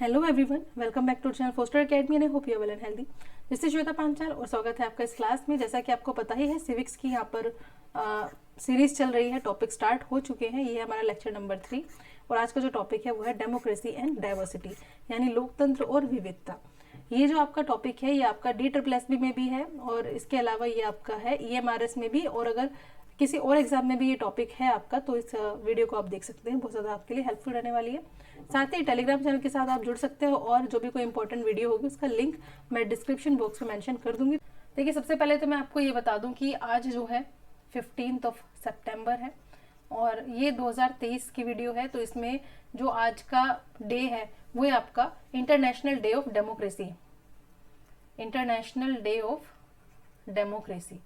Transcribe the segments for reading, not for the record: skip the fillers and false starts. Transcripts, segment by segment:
Hello everyone, welcome back to channel Foster Academy and I hope you are well and healthy. This is Shweta Panchal और स्वागत है आपका इस class में। जैसा कि आपको पता ही है, सिविक्स की यहाँ पर सीरीज चल रही है, टॉपिक स्टार्ट हो चुके हैं। ये है हमारा लेक्चर नंबर 3 और आज का जो टॉपिक है वो है डेमोक्रेसी एंड डाइवर्सिटी, यानी लोकतंत्र और विविधता। ये जो आपका टॉपिक है ये आपका DSSB में भी है और इसके अलावा ये आपका है EMRS में भी, और अगर किसी और एग्जाम में भी ये टॉपिक है आपका तो इस वीडियो को आप देख सकते हैं, बहुत ज़्यादा आपके लिए हेल्पफुल रहने वाली है। साथ ही टेलीग्राम चैनल के साथ आप जुड़ सकते हो और जो भी कोई इंपॉर्टेंट वीडियो होगी उसका लिंक मैं डिस्क्रिप्शन बॉक्स में मेंशन कर दूंगी। देखिए, सबसे पहले तो मैं आपको ये बता दूं कि आज जो है 15 सितंबर है और ये 2023 की वीडियो है। तो इसमें जो आज का डे है वो है आपका international day of democracy, international day of democracy.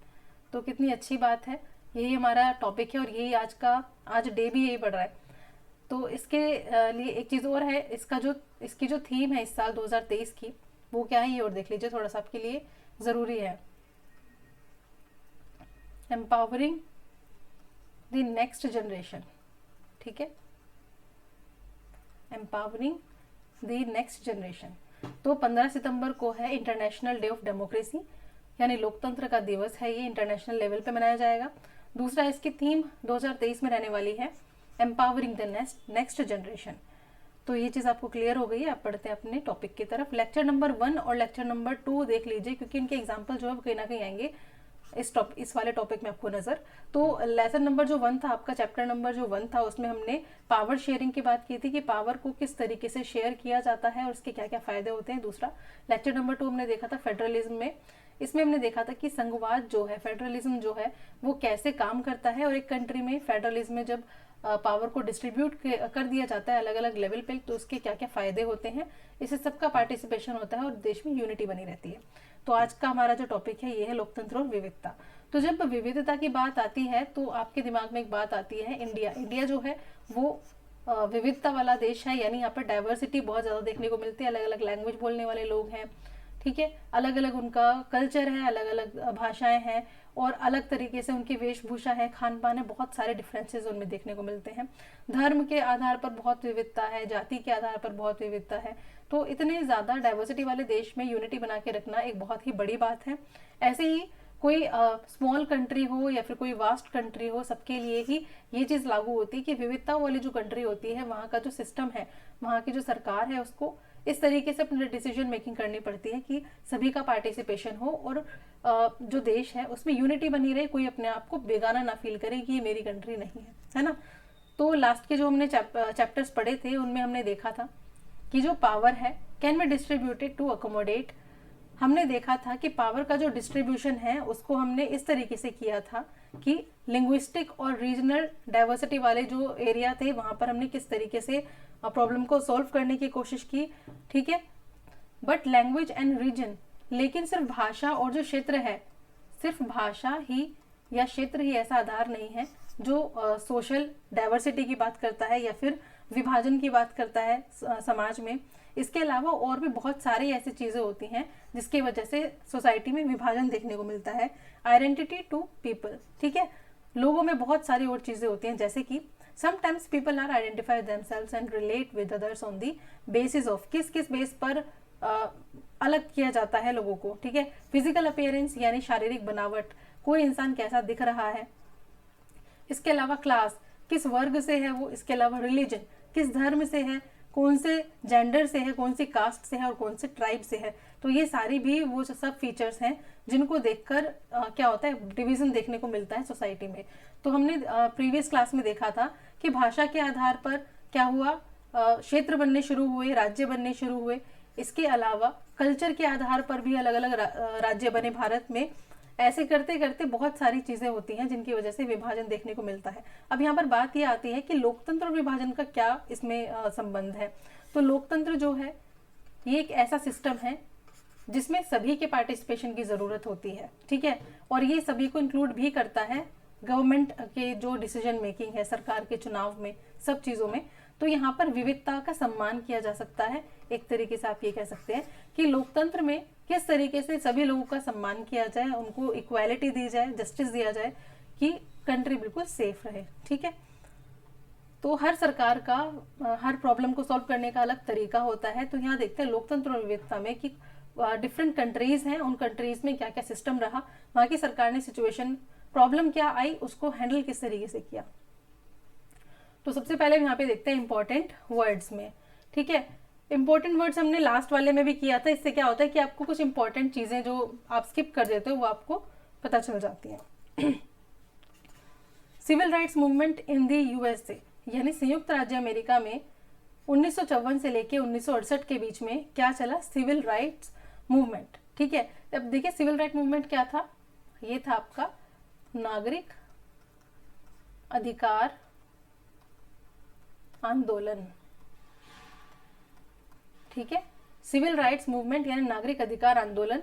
तो कितनी अच्छी बात है, यही हमारा टॉपिक है और यही आज डे भी यही पड़ रहा है। तो इसके लिए एक चीज़ और है, इसकी जो थीम है इस साल 2023 की वो क्या है ये और देख लीजिए, थोड़ा सा आपके लिए ज़रूरी है। एम्पावरिंग द नेक्स्ट जनरेशन, ठीक है, एम्पावरिंग द नेक्स्ट जनरेशन। तो 15 सितंबर को है इंटरनेशनल डे ऑफ डेमोक्रेसी, यानी लोकतंत्र का दिवस है। ये इंटरनेशनल लेवल पे मनाया जाएगा। दूसरा, इसकी थीम 2023 में रहने वाली है एम्पावरिंग द नेक्स्ट जनरेशन। तो ये चीज़ आपको क्लियर हो गई है। आप पढ़ते हैं अपने टॉपिक की तरफ। लेक्चर नंबर 1 और लेक्चर नंबर 2 देख लीजिए, क्योंकि इनके एग्जाम्पल जो है कहीं ना कहीं आएंगे इस वाले टॉपिक में आपको नजर। तो लेसन नंबर जो 1 था आपका, चैप्टर नंबर जो 1 था, उसमें हमने पावर शेयरिंग की बात की थी कि पावर को किस तरीके से शेयर किया जाता है और उसके क्या क्या फायदे होते हैं। दूसरा, लेक्चर नंबर 2 हमने देखा था फेडरलिज्म में। इसमें हमने देखा था कि संघवाद जो है, फेडरलिज्म जो है वो कैसे काम करता है और एक कंट्री में फेडरलिज्म में जब पावर को डिस्ट्रीब्यूट कर दिया जाता है अलग अलग लेवल पे, तो उसके क्या क्या फायदे होते हैं, इससे सबका पार्टिसिपेशन होता है और देश में यूनिटी बनी रहती है। तो आज का हमारा जो टॉपिक है ये है लोकतंत्र और विविधता। तो जब विविधता की बात आती है तो आपके दिमाग में एक बात आती है इंडिया। इंडिया जो है वो विविधता वाला देश है, यानी यहाँ पर डाइवर्सिटी बहुत ज़्यादा देखने को मिलती है। अलग अलग लैंग्वेज बोलने वाले लोग हैं, ठीक है, अलग अलग उनका कल्चर है, अलग अलग भाषाएं हैं और अलग तरीके से उनकी वेशभूषा है, खान पान है, बहुत सारे डिफरेंसेस उनमें देखने को मिलते हैं। धर्म के आधार पर बहुत विविधता है, जाति के आधार पर बहुत विविधता है। तो इतने ज़्यादा डाइवर्सिटी वाले देश में यूनिटी बना के रखना एक बहुत ही बड़ी बात है। ऐसे ही कोई स्मॉल कंट्री हो या फिर कोई वास्ट कंट्री हो, सबके लिए ही ये चीज़ लागू होती है कि विविधता वाली जो कंट्री होती है वहाँ का जो सिस्टम है, वहाँ की जो सरकार है, उसको इस तरीके से अपनी डिसीजन मेकिंग करनी पड़ती है कि सभी का पार्टिसिपेशन हो और जो देश है उसमें यूनिटी बनी रहे, कोई अपने आप को बेगाना ना फील करे कि ये मेरी कंट्री नहीं है ना। तो लास्ट के जो हमने चैप्टर्स पढ़े थे उनमें हमने देखा था कि जो पावर है can be distributed to accommodate. हमने देखा था कि पावर का जो डिस्ट्रीब्यूशन है उसको हमने इस तरीके से किया था कि लिंग्विस्टिक और रीजनल डाइवर्सिटी वाले जो एरिया थे वहां पर हमने किस तरीके से प्रॉब्लम को सॉल्व करने की कोशिश की, ठीक है। बट लैंग्वेज एंड रीजन, लेकिन सिर्फ भाषा और जो क्षेत्र है, सिर्फ भाषा ही या क्षेत्र ही ऐसा आधार नहीं है जो सोशल डाइवर्सिटी की बात करता है या फिर विभाजन की बात करता है समाज में। इसके अलावा और भी बहुत सारी ऐसी चीज़ें होती हैं जिसकी वजह से सोसाइटी में विभाजन देखने को मिलता है। आइडेंटिटी टू पीपल, ठीक है, लोगों में बहुत सारी और चीज़ें होती हैं, जैसे कि sometimes people are identify themselves and relate with others on the basis of, किस किस बेस पर अलग किया जाता है लोगों को, ठीक है। फिजिकल अपीयरेंस यानी शारीरिक बनावट, कोई इंसान कैसा दिख रहा है। इसके अलावा क्लास, किस वर्ग से है वो। इसके अलावा रिलीजन, किस धर्म से है, कौन से जेंडर से है, कौन सी कास्ट से है और कौन से ट्राइब से है। तो ये सारी भी वो सब फीचर्स हैं जिनको देखकर क्या होता है, डिवीजन देखने को मिलता है सोसाइटी में। तो हमने प्रीवियस क्लास में देखा था कि भाषा के आधार पर क्या हुआ, क्षेत्र बनने शुरू हुए, राज्य बनने शुरू हुए। इसके अलावा कल्चर के आधार पर भी अलग अलग राज्य बने भारत में। ऐसे करते करते बहुत सारी चीजें होती हैं जिनकी वजह से विभाजन देखने को मिलता है। अब यहाँ पर बात यह आती है कि लोकतंत्र और विभाजन का क्या इसमें संबंध है। तो लोकतंत्र जो है ये एक ऐसा सिस्टम है जिसमें सभी के पार्टिसिपेशन की जरूरत होती है, ठीक है, और ये सभी को इंक्लूड भी करता है गवर्नमेंट के जो डिसीजन मेकिंग है, सरकार के चुनाव में, सब चीजों में। तो यहाँ पर विविधता का सम्मान किया जा सकता है। एक तरीके से आप ये कह सकते हैं कि लोकतंत्र में किस तरीके से सभी लोगों का सम्मान किया जाए, उनको इक्वालिटी दी जाए, जस्टिस दिया जाए कि कंट्री बिल्कुल सेफ रहे, ठीक है। तो हर सरकार का हर प्रॉब्लम को सॉल्व करने का अलग तरीका होता है। तो यहाँ देखते हैं लोकतंत्र और विविधता में कि डिफरेंट कंट्रीज हैं, उन कंट्रीज में क्या क्या सिस्टम रहा, वहाँ की सरकार ने सिचुएशन प्रॉब्लम क्या आई उसको हैंडल किस तरीके से किया। तो सबसे पहले यहाँ पे देखते हैं इंपॉर्टेंट वर्ड्स में। ठीक है, इंपॉर्टेंट वर्ड्स हमने लास्ट वाले में भी किया था। इससे क्या होता है कि आपको कुछ इंपॉर्टेंट चीजें जो आप स्किप कर देते हो वो आपको पता चल जाती हैं। Civil rights movement in the USA, यानी संयुक्त राज्य अमेरिका में 1954 से लेके 1968 के बीच में क्या चला, सिविल राइट्स मूवमेंट। ठीक है, अब देखिए सिविल राइट मूवमेंट क्या था, ये था आपका नागरिक अधिकार आंदोलन। ठीक है, सिविल राइट्स मूवमेंट यानी नागरिक अधिकार आंदोलन,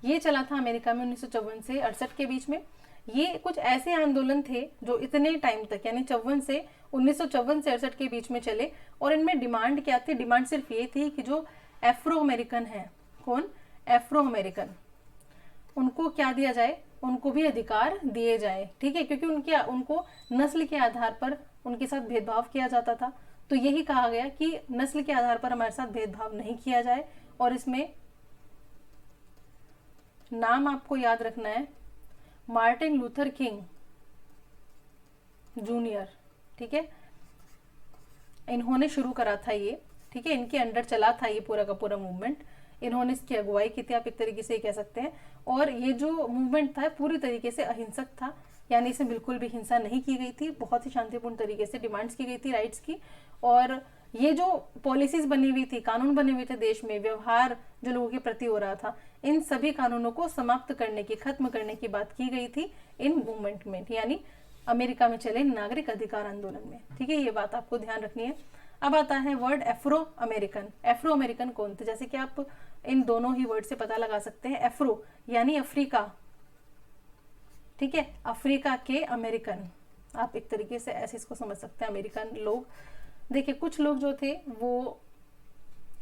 ये चला था अमेरिका में 1954 से 68 के बीच में। ये कुछ ऐसे आंदोलन थे जो इतने टाइम तक यानी 1954 से 68 के बीच में चले, और इनमें डिमांड क्या थी, डिमांड सिर्फ ये थी कि जो एफ्रो अमेरिकन है, कौन, एफ्रो अमेरिकन, उनको क्या दिया जाए, उनको भी अधिकार दिए जाए। ठीक है, क्योंकि उनको नस्ल के आधार पर उनके साथ भेदभाव किया जाता था। तो यही कहा गया कि नस्ल के आधार पर हमारे साथ भेदभाव नहीं किया जाए। और इसमें नाम आपको याद रखना है, मार्टिन लूथर किंग जूनियर। ठीक है, इन्होंने शुरू करा था ये। ठीक है, इनके अंडर चला था ये पूरा का पूरा मूवमेंट, इन्होंने इसकी अगुवाई की थी, आप एक तरीके से कह सकते हैं। और ये जो मूवमेंट था पूरी तरीके से अहिंसक था, यानी इसमें बिल्कुल भी हिंसा नहीं की गई थी, बहुत ही शांतिपूर्ण तरीके से डिमांड्स की गई थी राइट्स की। और ये जो पॉलिसीज बनी हुई थी, कानून बने हुए थे देश में, व्यवहार जो लोगों के प्रति हो रहा था, इन सभी कानूनों को समाप्त करने की, खत्म करने की बात की गई थी इन मूवमेंट में, यानी अमेरिका में चले नागरिक अधिकार आंदोलन में। ठीक है, ये बात आपको ध्यान रखनी है। अब आता है word Afro American. Afro American कौन थे, जैसे कि आप इन दोनों ही वर्ड से पता लगा सकते हैं। एफ्रो यानी अफ्रीका, ठीक है, अफ्रीका के अमेरिकन, आप एक तरीके से ऐसे इसको समझ सकते हैं, अमेरिकन लोग। देखिए कुछ लोग जो थे वो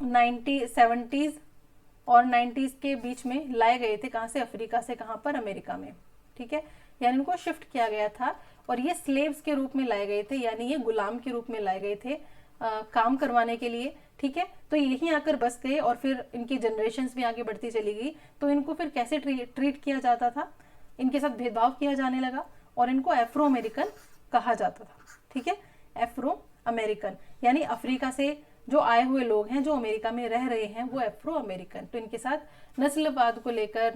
70s और 90s के बीच में लाए गए थे, कहाँ से, अफ्रीका से, कहाँ पर, अमेरिका में। ठीक है, यानी उनको शिफ्ट किया गया था और ये स्लेव्स के रूप में लाए गए थे, यानी ये गुलाम के रूप में लाए गए थे काम करवाने के लिए। ठीक है, तो यहीं आकर बस गए और फिर इनकी जनरेशन्स भी आगे बढ़ती चली गई। तो इनको फिर कैसे ट्रीट किया जाता था, इनके साथ भेदभाव किया जाने लगा और इनको एफ्रो अमेरिकन कहा जाता था। ठीक है, एफ्रो अमेरिकन यानी अफ्रीका से जो आए हुए लोग हैं, जो अमेरिका में रह रहे हैं, वो एफ्रो अमेरिकन। तो इनके साथ नस्लवाद को लेकर,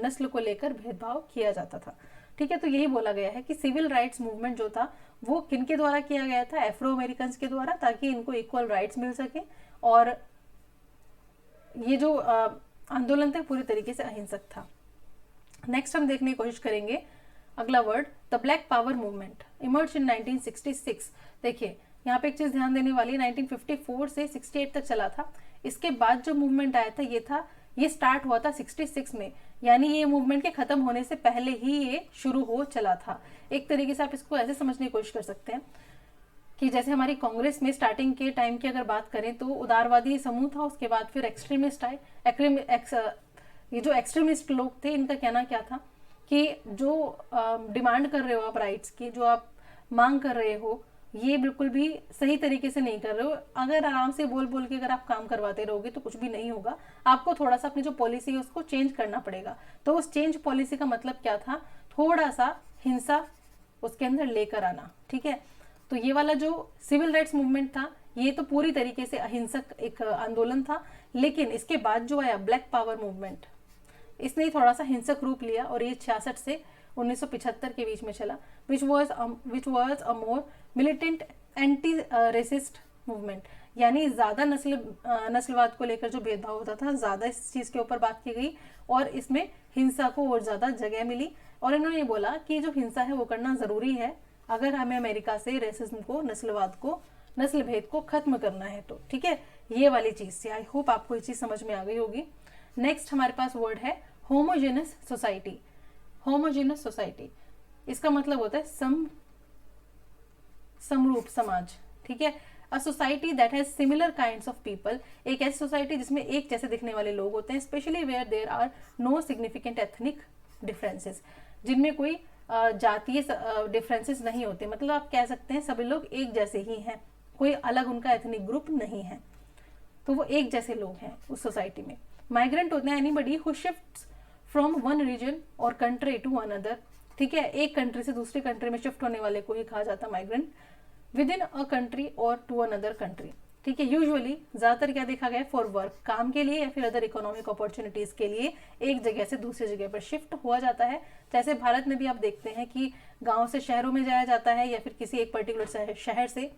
नस्ल को लेकर भेदभाव किया जाता था। ठीक है, तो यही बोला गया है कि सिविल राइट्स मूवमेंट जो था वो किनके द्वारा किया गया था, एफ्रो अमेरिकन के द्वारा, ताकि इनको इक्वल राइट्स मिल सके। और ये जो आंदोलन था पूरी तरीके से अहिंसक था। नेक्स्ट हम देखने की कोशिश करेंगे अगला word, the black power movement emerge in 1966। देखिए यहाँ पे एक चीज ध्यान देने वाली, 1954 से 68 तक चला था। इसके बाद जो मूवमेंट आया था ये स्टार्ट हुआ था 66 में, यानी ये मूवमेंट के खत्म होने से पहले ही ये शुरू हो चला था। एक तरीके से आप इसको ऐसे समझने की कोशिश कर सकते हैं कि जैसे हमारी कांग्रेस में स्टार्टिंग के टाइम की अगर बात करें तो उदारवादी समूह था, उसके बाद फिर एक्सट्रीमिस्ट आए। ये जो एक्सट्रीमिस्ट लोग थे इनका कहना क्या था कि जो डिमांड कर रहे हो आप राइट्स की, जो आप मांग कर रहे हो, ये बिल्कुल भी सही तरीके से नहीं कर रहे हो। अगर आराम से बोल बोल के अगर आप काम करवाते रहोगे तो कुछ भी नहीं होगा, आपको थोड़ा सा अपनी जो पॉलिसी है उसको चेंज करना पड़ेगा। तो उस चेंज पॉलिसी का मतलब क्या था, थोड़ा सा हिंसा उसके अंदर लेकर आना। ठीक है, तो ये वाला जो सिविल राइट्स मूवमेंट था ये तो पूरी तरीके से अहिंसक एक आंदोलन था, लेकिन इसके बाद जो आया ब्लैक पावर मूवमेंट, इसने थोड़ा सा हिंसक रूप लिया और ये 66 से 1975 के बीच में चला, which was a more militant anti racist movement, यानी ज्यादा नस्लवाद को लेकर जो भेदभाव होता था, ज्यादा इस चीज के ऊपर बात की गई और इसमें हिंसा को और ज्यादा जगह मिली। और इन्होंने बोला कि जो हिंसा है वो करना जरूरी है अगर हमें अमेरिका से रेसिज्म को, नस्लवाद को, नस्ल भेद को खत्म करना है तो। ठीक है, ये वाली चीज से आई होप आपको ये चीज समझ में आ गई होगी। नेक्स्ट हमारे पास वर्ड है होमोजेनस सोसाइटी। होमोजेनस सोसाइटी इसका मतलब होता है समरूप समाज। ठीक है, a society that has similar kinds of people, एक ऐसी सोसाइटी जिसमें एक जैसे दिखने वाले लोग होते हैं, specially where there are no significant ethnic differences, जिनमें कोई जातीय डिफरेंसेस नहीं होते, मतलब आप कह सकते हैं सभी लोग एक जैसे ही हैं, कोई अलग उनका एथनिक ग्रुप नहीं है, तो वो एक जैसे लोग हैं उस सोसाइटी में। माइग्रेंट होते हैं anybody who shifts from one region और कंट्री टू अनदर, ठीक है, एक कंट्री से दूसरी कंट्री में शिफ्ट होने वाले को ही कहा जाता है migrant, with in a country और टू अनदर कंट्री, ठीक है। यूजुअली ज्यादातर क्या देखा गया, फॉर वर्क, काम के लिए या फिर अदर इकोनॉमिक अपॉर्चुनिटीज के लिए एक जगह से दूसरी जगह पर शिफ्ट हुआ जाता है। जैसे भारत में भी आप देखते हैं कि गांव से शहरों में जाया जाता है, या फिर किसी एक पर्टिकुलर शहर से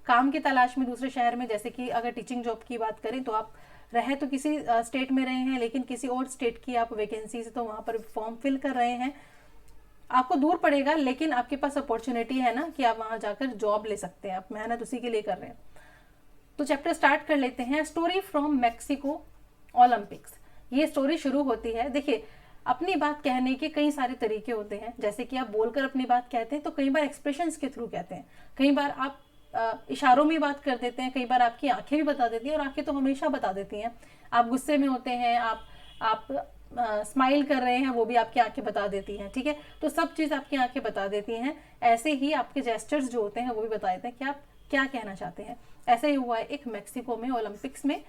काम की तलाश में दूसरे शहर में, जैसे कि अगर टीचिंग जॉब की बात करें तो आप रहे तो किसी स्टेट में रहे हैं, लेकिन किसी और स्टेट की आप वैकेंसी से तो वहां पर फॉर्म फिल कर रहे हैं, आपको दूर पड़ेगा, लेकिन आपके पास अपॉर्चुनिटी है ना कि आप वहां जाकर जॉब ले सकते हैं, आप मेहनत उसी के लिए कर रहे हैं। तो चैप्टर स्टार्ट कर लेते हैं। स्टोरी फ्रॉम मैक्सिको ओलंपिक्स, ये स्टोरी शुरू होती है। देखिए, अपनी बात कहने के कई सारे तरीके होते हैं, जैसे कि आप बोलकर अपनी बात कहते हैं, तो कई बार एक्सप्रेशंस के थ्रू कहते हैं, कई बार आप इशारों में बात कर देते हैं, कई बार आपकी आंखें भी बता देती हैं, और आंखें तो हमेशा बता देती हैं। आप गुस्से में होते हैं, आप स्माइल कर रहे हैं, वो भी आपकी आंखें बता देती हैं, ठीक है। तो सब चीज़ आपकी आंखें बता देती हैं। ऐसे ही आपके जेस्चर्स जो होते हैं वो भी बता देते हैं कि आप क्या कहना चाहते हैं। ऐसे ही हुआ है एक मैक्सिको में ओलंपिक्स में।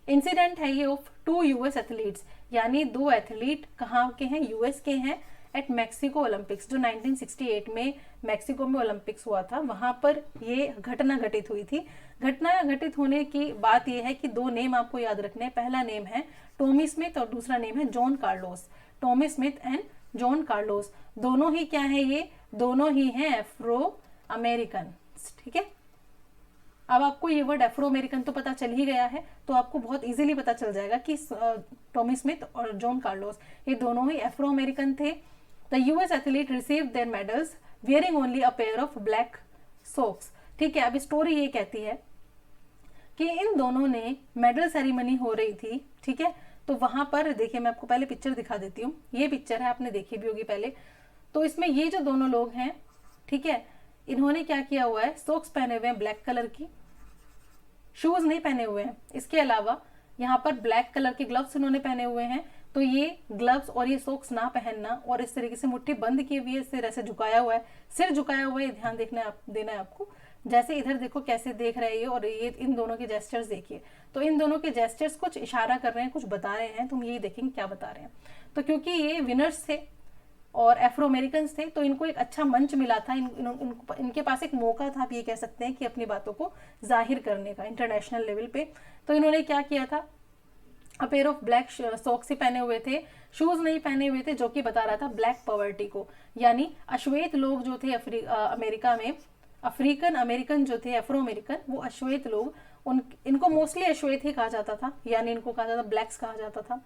इंसिडेंट है ये ऑफ 2 यूएस एथलीट्स, यानी 2 एथलीट कहाँ के हैं, यूएस के हैं, एट मैक्सिको ओलंपिक्स, जो 1968 में मैक्सिको में ओलंपिक्स हुआ था, वहां पर ये घटना घटित हुई थी। घटना घटित होने की बात यह है कि 2 नेम आपको याद रखने हैं। पहला नेम है टॉमी स्मिथ और दूसरा नेम है John Carlos. Tommy Smith and John Carlos, दोनों ही क्या है, ये दोनों ही हैं एफ्रो अमेरिकन, ठीक है। अब आपको ये वर्ड एफ्रो अमेरिकन तो पता चल ही गया है, तो आपको बहुत इजीली पता चल जाएगा कि टॉमी स्मिथ और जॉन कार्लोस ये दोनों ही एफ्रो अमेरिकन थे। The US athlete receive there medals wearing only a pair of black socks, ठीक है। अब स्टोरी ये कहती है कि इन दोनों ने मेडल सेरेमनी हो रही थी, ठीक है। तो वहां पर देखिए, मैं आपको पहले पिक्चर दिखा देती हूँ। ये पिक्चर है, आपने देखी भी होगी पहले। तो इसमें ये जो दोनों लोग हैं, ठीक है, इन्होंने क्या किया हुआ है, सॉक्स पहने हुए हैं ब्लैक कलर की, शूज नहीं पहने हुए हैं। इसके अलावा यहाँ पर ब्लैक कलर के ग्लव्स इन्होंने पहने हुए हैं। तो ये ग्लव्स और ये सॉक्स ना पहनना, और इस तरीके से मुट्ठी बंद की हुई है, सिर ऐसे झुकाया हुआ है, सिर झुकाया हुआ है, ध्यान देना है आपको। जैसे इधर देखो कैसे देख रहे हैं, और ये इन दोनों के जेस्चर्स देखिए। तो इन दोनों के जेस्चर्स कुछ इशारा कर रहे हैं, कुछ बता रहे हैं, तुम यही देखेंगे क्या बता रहे हैं। तो क्योंकि ये विनर्स थे और एफ्रो अमेरिकन थे, तो इनको एक अच्छा मंच मिला था, इनके पास एक मौका था, आप ये कह सकते हैं कि अपनी बातों को जाहिर करने का इंटरनेशनल लेवल पे। तो इन्होंने क्या किया था, a pair of black socks ही पहने हुए थे, शूज नहीं पहने हुए थे, जो कि बता रहा था ब्लैक पॉवर्टी को, यानी अश्वेत लोग जो थे अमेरिका में, अफ्रीकन अमेरिकन जो थे, एफ्रो अमेरिकन, वो अश्वेत लोग, इनको मोस्टली अश्वेत ही कहा जाता था, यानी इनको कहा जाता, ब्लैक्स कहा जाता था।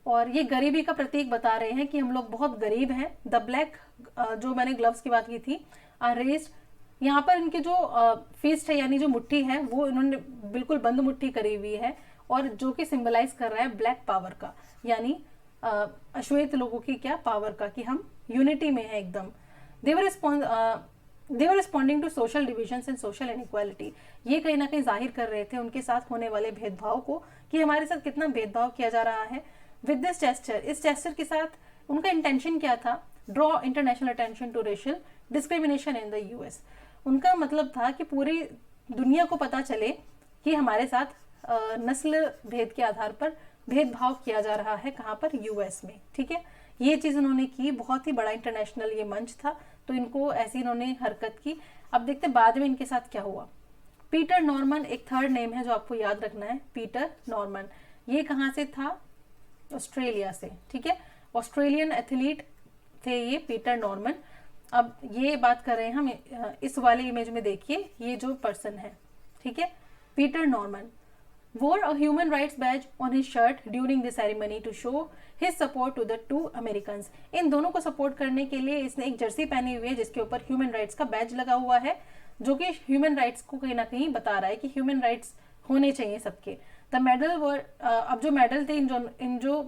और ये गरीबी का प्रतीक बता रहे हैं कि हम लोग बहुत गरीब हैं। द ब्लैक, जो मैंने ग्लव्स की बात की थी, आर रेज्ड। यहाँ पर इनके जो फिस्ट है, यानी जो मुट्ठी है, वो इन्होंने बिल्कुल बंद मुट्ठी करी हुई है, और जो कि सिंबलाइज कर रहा है ब्लैक पावर का, यानी अश्वेत लोगों की क्या पावर का, कि हम यूनिटी में है एकदम। They were responding to social divisions and social inequality, ये कहीं ना कहीं जाहिर कर रहे थे उनके साथ होने वाले भेदभाव को, कि हमारे साथ कितना भेदभाव किया जा रहा है। विद दिस जेस्चर, इस जेस्चर के साथ उनका इंटेंशन क्या था, draw international attention to racial discrimination in the US. उनका मतलब था कि पूरी दुनिया को पता चले कि हमारे साथ नस्ल भेद के आधार पर भेदभाव किया जा रहा है, कहाँ पर, यूएस में, ठीक है। ये चीज उन्होंने की, बहुत ही बड़ा इंटरनेशनल ये मंच था, तो इनको ऐसी इन्होंने हरकत की। अब देखते बाद में इनके साथ क्या हुआ। पीटर नॉर्मन एक थर्ड नेम है जो आपको याद रखना है, पीटर नॉर्मन। ये कहाँ से था, ऑस्ट्रेलिया से, ठीक है। ऑस्ट्रेलियन एथलीट थे ये पीटर नॉर्मन। अब ये बात कर रहे हैं हम, इस वाले इमेज में देखिए, ये जो पर्सन है, ठीक है, Peter Norman wore a human rights badge on his shirt during the ceremony to show his support to the 2 Americans. इन दोनों को सपोर्ट करने के लिए इसने एक जर्सी पहनी हुई है जिसके ऊपर ह्यूमन राइट्स का बैज लगा हुआ है, जो कि ह्यूमन राइट्स को कहीं ना कहीं बता रहा है कि ह्यूमन राइट्स होने चाहिए सबके। द मेडल वर, अब जो मेडल थे इन जो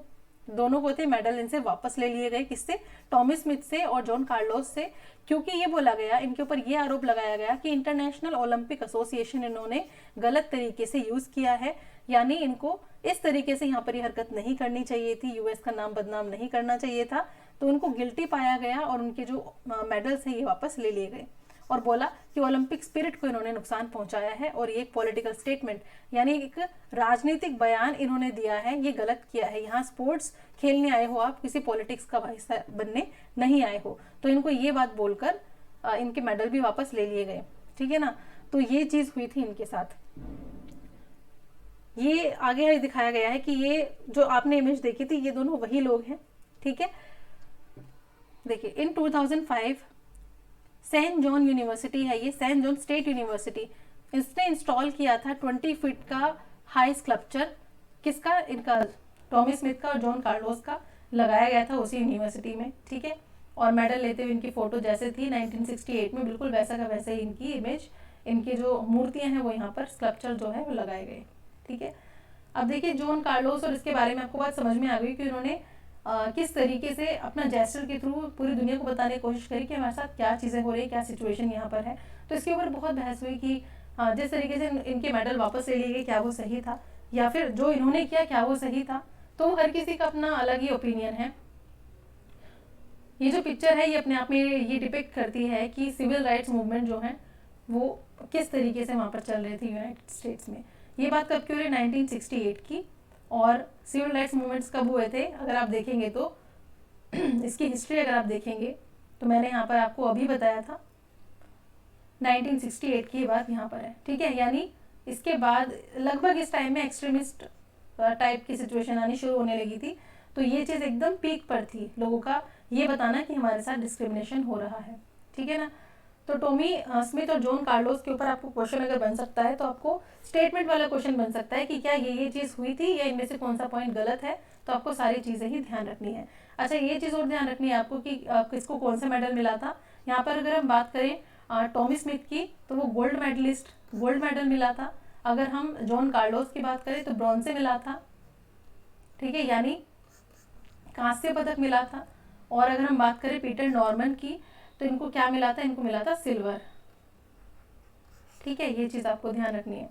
दोनों को थे, मेडल इनसे वापस ले लिए गए, किससे, टॉमी स्मिथ से और जॉन कार्लोस से, क्योंकि ये बोला गया, इनके ऊपर ये आरोप लगाया गया कि इंटरनेशनल ओलंपिक एसोसिएशन इन्होंने गलत तरीके से यूज किया है, यानी इनको इस तरीके से यहाँ पर ये हरकत नहीं करनी चाहिए थी, यूएस का नाम बदनाम नहीं करना चाहिए था, तो उनको गिल्टी पाया गया और उनके जो मेडल्स हैं ये वापस ले लिए गए, और बोला कि ओलंपिक स्पिरिट को इन्होंने नुकसान पहुंचाया है और ये एक पॉलिटिकल स्टेटमेंट यानी एक राजनीतिक बयान इन्होंने दिया है, ये गलत किया है। यहाँ स्पोर्ट्स खेलने आए हो आप, किसी पॉलिटिक्स का हिस्सा बनने नहीं आए हो। तो इनको ये बात बोलकर इनके मेडल भी वापस ले लिए गए, ठीक है ना। तो ये चीज हुई थी इनके साथ। ये आगे दिखाया गया है कि ये जो आपने इमेज देखी थी ये दोनों वही लोग हैं, ठीक है। देखिए इन 2005 सेंट जॉन यूनिवर्सिटी है, ये सेंट जॉन स्टेट यूनिवर्सिटी, इसने इंस्टॉल किया था 20 फीट का हाई स्कल्पचर, किसका, इनका टॉमी स्मिथ का और जॉन कार्लोस का, लगाया गया था उसी यूनिवर्सिटी में, ठीक है। और मेडल लेते हुए इनकी फोटो जैसे थी 1968 में, बिल्कुल वैसा का वैसे ही इनकी इमेज, इनकी जो मूर्तियां हैं वो यहाँ पर स्कल्पचर जो है वो लगाए गए, ठीक है। अब देखिए जॉन कार्लोस, और इसके बारे में आपको बात समझ में आ गई कि उन्होंने किस तरीके से अपना जेस्चर के थ्रू पूरी दुनिया को बताने की कोशिश करी कि हमारे साथ क्या चीज़ें हो रही है, क्या सिचुएशन यहाँ पर है। तो इसके ऊपर बहुत बहस हुई कि जिस तरीके से इनके मेडल वापस ले लिए गए क्या वो सही था, या फिर जो इन्होंने किया क्या वो सही था। तो हर किसी का अपना अलग ही ओपिनियन है। ये जो पिक्चर है ये अपने आप में ये डिपिक्ट करती है कि सिविल राइट्स मूवमेंट जो है वो किस तरीके से वहाँ पर चल रही थी यूनाइटेड स्टेट्स में। ये बात कब की हो रही है, 1968 की। और सिविल राइट्स मूवमेंट्स कब हुए थे अगर आप देखेंगे तो इसकी हिस्ट्री अगर आप देखेंगे तो मैंने यहाँ पर आपको अभी बताया था 1968 की बात यहाँ पर है, ठीक है। यानी इसके बाद लगभग इस टाइम में एक्सट्रीमिस्ट टाइप की सिचुएशन आनी शुरू होने लगी थी। तो ये चीज़ एकदम पीक पर थी, लोगों का ये बताना कि हमारे साथ डिस्क्रिमिनेशन हो रहा है, ठीक है ना। तो टॉमी स्मिथ और जॉन कार्लोस के ऊपर आपको क्वेश्चन अगर बन सकता है तो आपको स्टेटमेंट वाला क्वेश्चन बन सकता है कि क्या ये चीज़ हुई थी या इनमें से कौन सा पॉइंट गलत है। तो आपको सारी चीज़ें ही ध्यान रखनी है। अच्छा ये चीज़ और ध्यान रखनी है आपको कि किसको कौन सा मेडल मिला था। यहाँ पर अगर हम बात करें टॉमी स्मिथ की तो वो गोल्ड मेडल मिला था। अगर हम जॉन कार्लोस की बात करें तो ब्रॉन्ज से मिला था, ठीक है, यानी कांस्य पदक मिला था। और अगर हम बात करें पीटर नॉर्मन की तो इनको क्या मिला था, इनको मिला था सिल्वर, ठीक है। ये चीज़ आपको ध्यान रखनी है।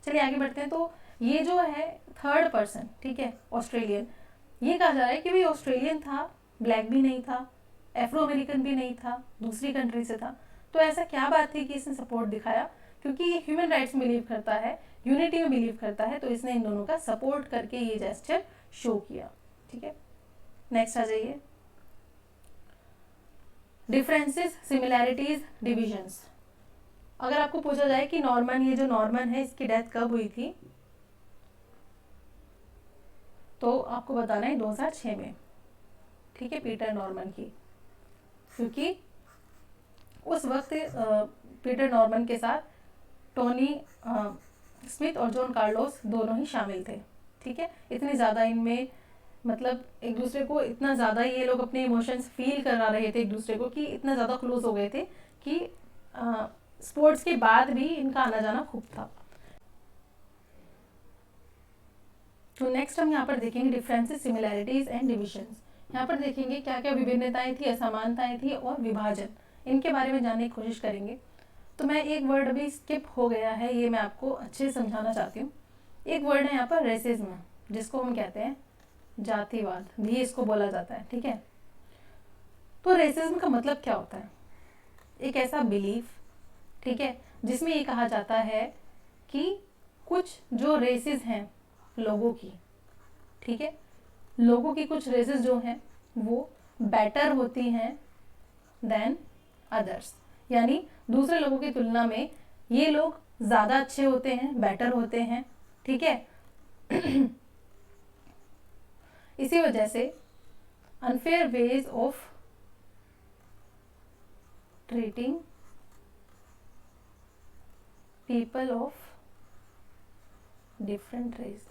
चलिए आगे बढ़ते हैं। तो ये जो है थर्ड पर्सन, ठीक है, ऑस्ट्रेलियन, ये कहा जा रहा है कि भाई ऑस्ट्रेलियन था, ब्लैक भी नहीं था, एफ्रो अमेरिकन भी नहीं था, दूसरी कंट्री से था। तो ऐसा क्या बात थी कि इसने सपोर्ट दिखाया, क्योंकि ये ह्यूमन राइट्स में बिलीव करता है, यूनिटी में बिलीव करता है, तो इसने इन दोनों का सपोर्ट करके ये जेस्चर शो किया, ठीक है। नेक्स्ट आ जाइए, डिफरेंसेस, सिमिलैरिटीज, डिविजन्स। अगर आपको पूछा जाए कि नॉर्मन, ये जो नॉर्मन है इसकी डेथ कब हुई थी, तो आपको बताना है 2006 में, ठीक है, पीटर नॉर्मन की। क्योंकि उस वक्त पीटर नॉर्मन के साथ टोनी स्मिथ और जॉन कार्लोस दोनों ही शामिल थे, ठीक है। इतनी ज़्यादा इनमें मतलब एक दूसरे को इतना ज़्यादा ये लोग अपने इमोशंस फील करा रहे थे एक दूसरे को कि इतना ज़्यादा क्लोज हो गए थे कि स्पोर्ट्स के बाद भी इनका आना जाना खूब था। तो नेक्स्ट हम यहाँ पर देखेंगे डिफरेंसेस, सिमिलैरिटीज एंड डिविजन्स। यहाँ पर देखेंगे क्या क्या विभिन्नताएं थी, असमानताएं थी और विभाजन, इनके बारे में जानने की कोशिश करेंगे। तो मैं एक वर्ड अभी स्किप हो गया है, ये मैं आपको अच्छे से समझाना चाहती हूँ। एक वर्ड है यहाँ पर रेसिज्म, जिसको हम कहते हैं जातिवाद भी इसको बोला जाता है, ठीक है। तो रेसिज्म का मतलब क्या होता है, एक ऐसा बिलीफ, ठीक है, जिसमें ये कहा जाता है कि कुछ जो रेसेस हैं लोगों की, ठीक है, लोगों की कुछ रेसेस जो हैं वो बेटर होती हैं देन अदर्स, यानी दूसरे लोगों की तुलना में ये लोग ज़्यादा अच्छे होते हैं, बेटर होते हैं, ठीक है। इसी वजह से unfair ways of treating people of different race,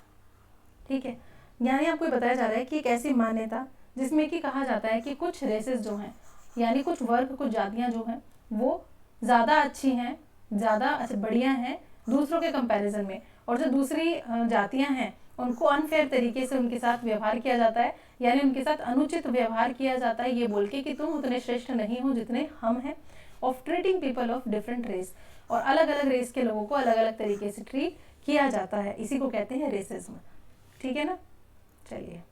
ठीक है। यानी आपको बताया जा रहा है कि एक ऐसी मान्यता जिसमें कि कहा जाता है कि कुछ रेसेस जो हैं, यानी कुछ वर्ग, कुछ जातियां जो हैं वो ज़्यादा अच्छी हैं, ज़्यादा बढ़िया हैं दूसरों के कंपैरिजन में, और जो दूसरी जातियां हैं उनको अनफेयर तरीके से उनके साथ व्यवहार किया जाता है, यानी उनके साथ अनुचित व्यवहार किया जाता है, ये बोल के कि तुम उतने श्रेष्ठ नहीं हो जितने हम हैं। Of treating people of different race, और अलग अलग रेस के लोगों को अलग अलग तरीके से ट्रीट किया जाता है, इसी को कहते हैं रेसिज्म, ठीक है ना। चलिए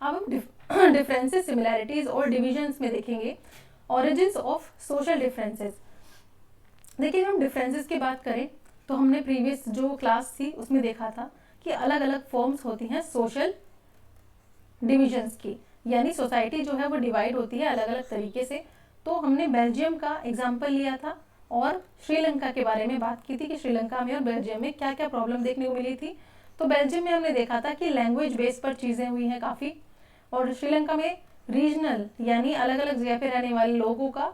अब हम डिफरेंसेस, सिमिलैरिटीज और डिविजन्स में देखेंगे ऑरिजिन्स ऑफ सोशल डिफरेंसेस। देखिए हम डिफरेंसेस की बात करें तो हमने प्रीवियस जो क्लास थी उसमें देखा था कि अलग अलग फॉर्म्स होती हैं सोशल डिविजन्स की, यानी सोसाइटी जो है वो डिवाइड होती है अलग अलग तरीके से। तो हमने बेल्जियम का एग्जाम्पल लिया था और श्रीलंका के बारे में बात की थी कि श्रीलंका में और बेल्जियम में क्या क्या प्रॉब्लम देखने को मिली थी। तो बेल्जियम में हमने देखा था कि लैंग्वेज बेस पर चीज़ें हुई हैं काफ़ी, और श्रीलंका में रीजनल यानी अलग अलग जगह पे रहने वाले लोगों का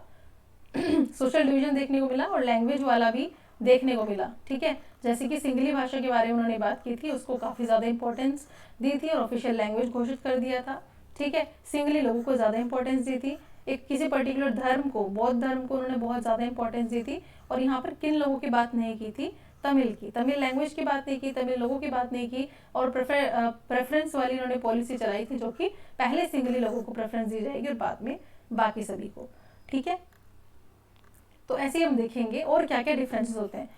सोशल डिवीजन देखने को मिला और लैंग्वेज वाला भी देखने को मिला। ठीक है, जैसे कि सिंगली भाषा के बारे में उन्होंने बात की थी, उसको काफ़ी ज़्यादा इंपॉर्टेंस दी थी और ऑफिशियल लैंग्वेज घोषित कर दिया था। ठीक है, सिंगली लोगों को ज़्यादा इंपॉर्टेंस दी थी, एक किसी पर्टिकुलर धर्म को, बौद्ध धर्म को उन्होंने बहुत ज़्यादा इंपॉर्टेंस दी थी। और यहाँ पर किन लोगों की बात नहीं की थी, तमिल की, तमिल लैंग्वेज की बात नहीं की, तमिल लोगों की बात नहीं की, और प्रेफरेंस वाली उन्होंने पॉलिसी चलाई थी जो कि पहले सिंगली लोगों को प्रेफरेंस दी जाएगी और बाद में बाकी सभी को। ठीक है, तो ऐसे ही हम देखेंगे और क्या क्या डिफरेंसेस होते हैं।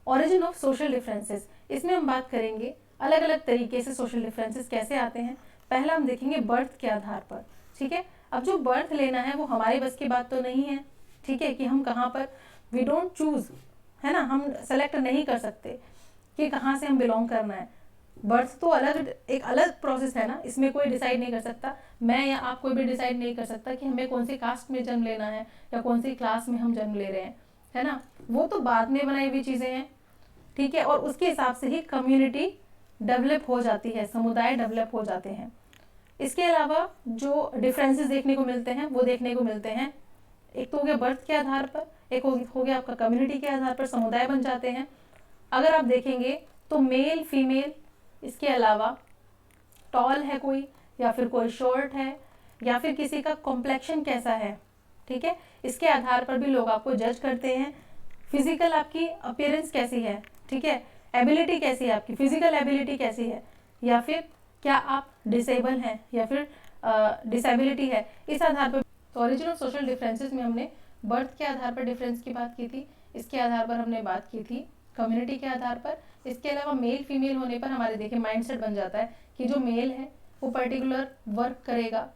ओरिजिन ऑफ सोशल डिफरेंसेस, इसमें हम बात करेंगे अलग अलग तरीके से सोशल डिफरेंसेस कैसे आते हैं। पहला हम देखेंगे बर्थ के आधार पर। ठीक है, अब जो बर्थ लेना है वो हमारे बस की बात तो नहीं है। ठीक है, कि हम कहाँ पर, वी डोंट चूज, है ना, हम सेलेक्ट नहीं कर सकते कि कहाँ से हम बिलोंग करना है। बर्थ तो अलग, एक अलग प्रोसेस है ना, इसमें कोई डिसाइड नहीं कर सकता, मैं या आप कोई भी डिसाइड नहीं कर सकता कि हमें कौन सी कास्ट में जन्म लेना है या कौन सी क्लास में हम जन्म ले रहे हैं, है ना, वो तो बाद में बनाई हुई चीज़ें हैं। ठीक है, और उसके हिसाब से ही कम्युनिटी डेवलप हो जाती है, समुदाय डेवलप हो जाते हैं। इसके अलावा जो डिफरेंसेस देखने को मिलते हैं वो देखने को मिलते हैं, एक तो हो गया बर्थ के आधार पर, एक हो गया आपका कम्युनिटी के आधार पर, समुदाय बन जाते हैं। अगर आप देखेंगे तो मेल फीमेल, इसके अलावा टॉल है कोई या फिर कोई शॉर्ट है या फिर किसी का कॉम्प्लेक्शन कैसा है। ठीक है, इसके आधार पर भी लोग आपको जज करते हैं। फिजिकल आपकी अपीयरेंस कैसी है, ठीक है, एबिलिटी कैसी है, आपकी फिजिकल एबिलिटी कैसी है, या फिर क्या आप डिसेबल हैं या फिर डिसेबिलिटी है, इस आधार पर। तो ओरिजिन ऑफ सोशल डिफरेंसेस में हमने बर्थ के आधार पर डिफरेंस की बात की थी, इसके आधार पर हमने बात की थी कम्युनिटी के आधार पर। इसके अलावा मेल फीमेल होने पर हमारे देखिए माइंडसेट बन जाता है कि जो मेल है वो पर्टिकुलर वर्क करेगा,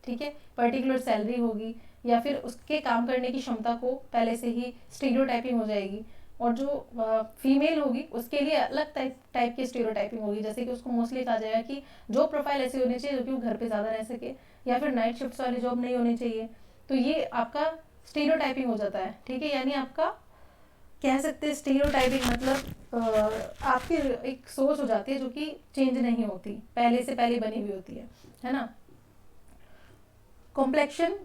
ठीक है, पर्टिकुलर सैलरी होगी या फिर उसके काम करने की क्षमता को पहले से ही स्टीरियोटाइपिंग हो जाएगी, और जो फीमेल होगी उसके लिए अलग टाइप की स्टीरियोटाइपिंग होगी, जैसे कि उसको मोस्टली कहा जाएगा कि जो प्रोफाइल ऐसी होनी चाहिए जो कि वो घर पे ज़्यादा रह सके या फिर नाइट शिफ्ट वाली जॉब नहीं होनी चाहिए। तो ये आपका स्टीरियोटाइपिंग हो जाता है। ठीक है, यानी आपका कह सकते हैं स्टीरियोटाइपिंग मतलब आपकी एक सोच हो जाती है जो कि चेंज नहीं होती, पहले से पहले बनी हुई होती है ना। कॉम्प्लेक्शन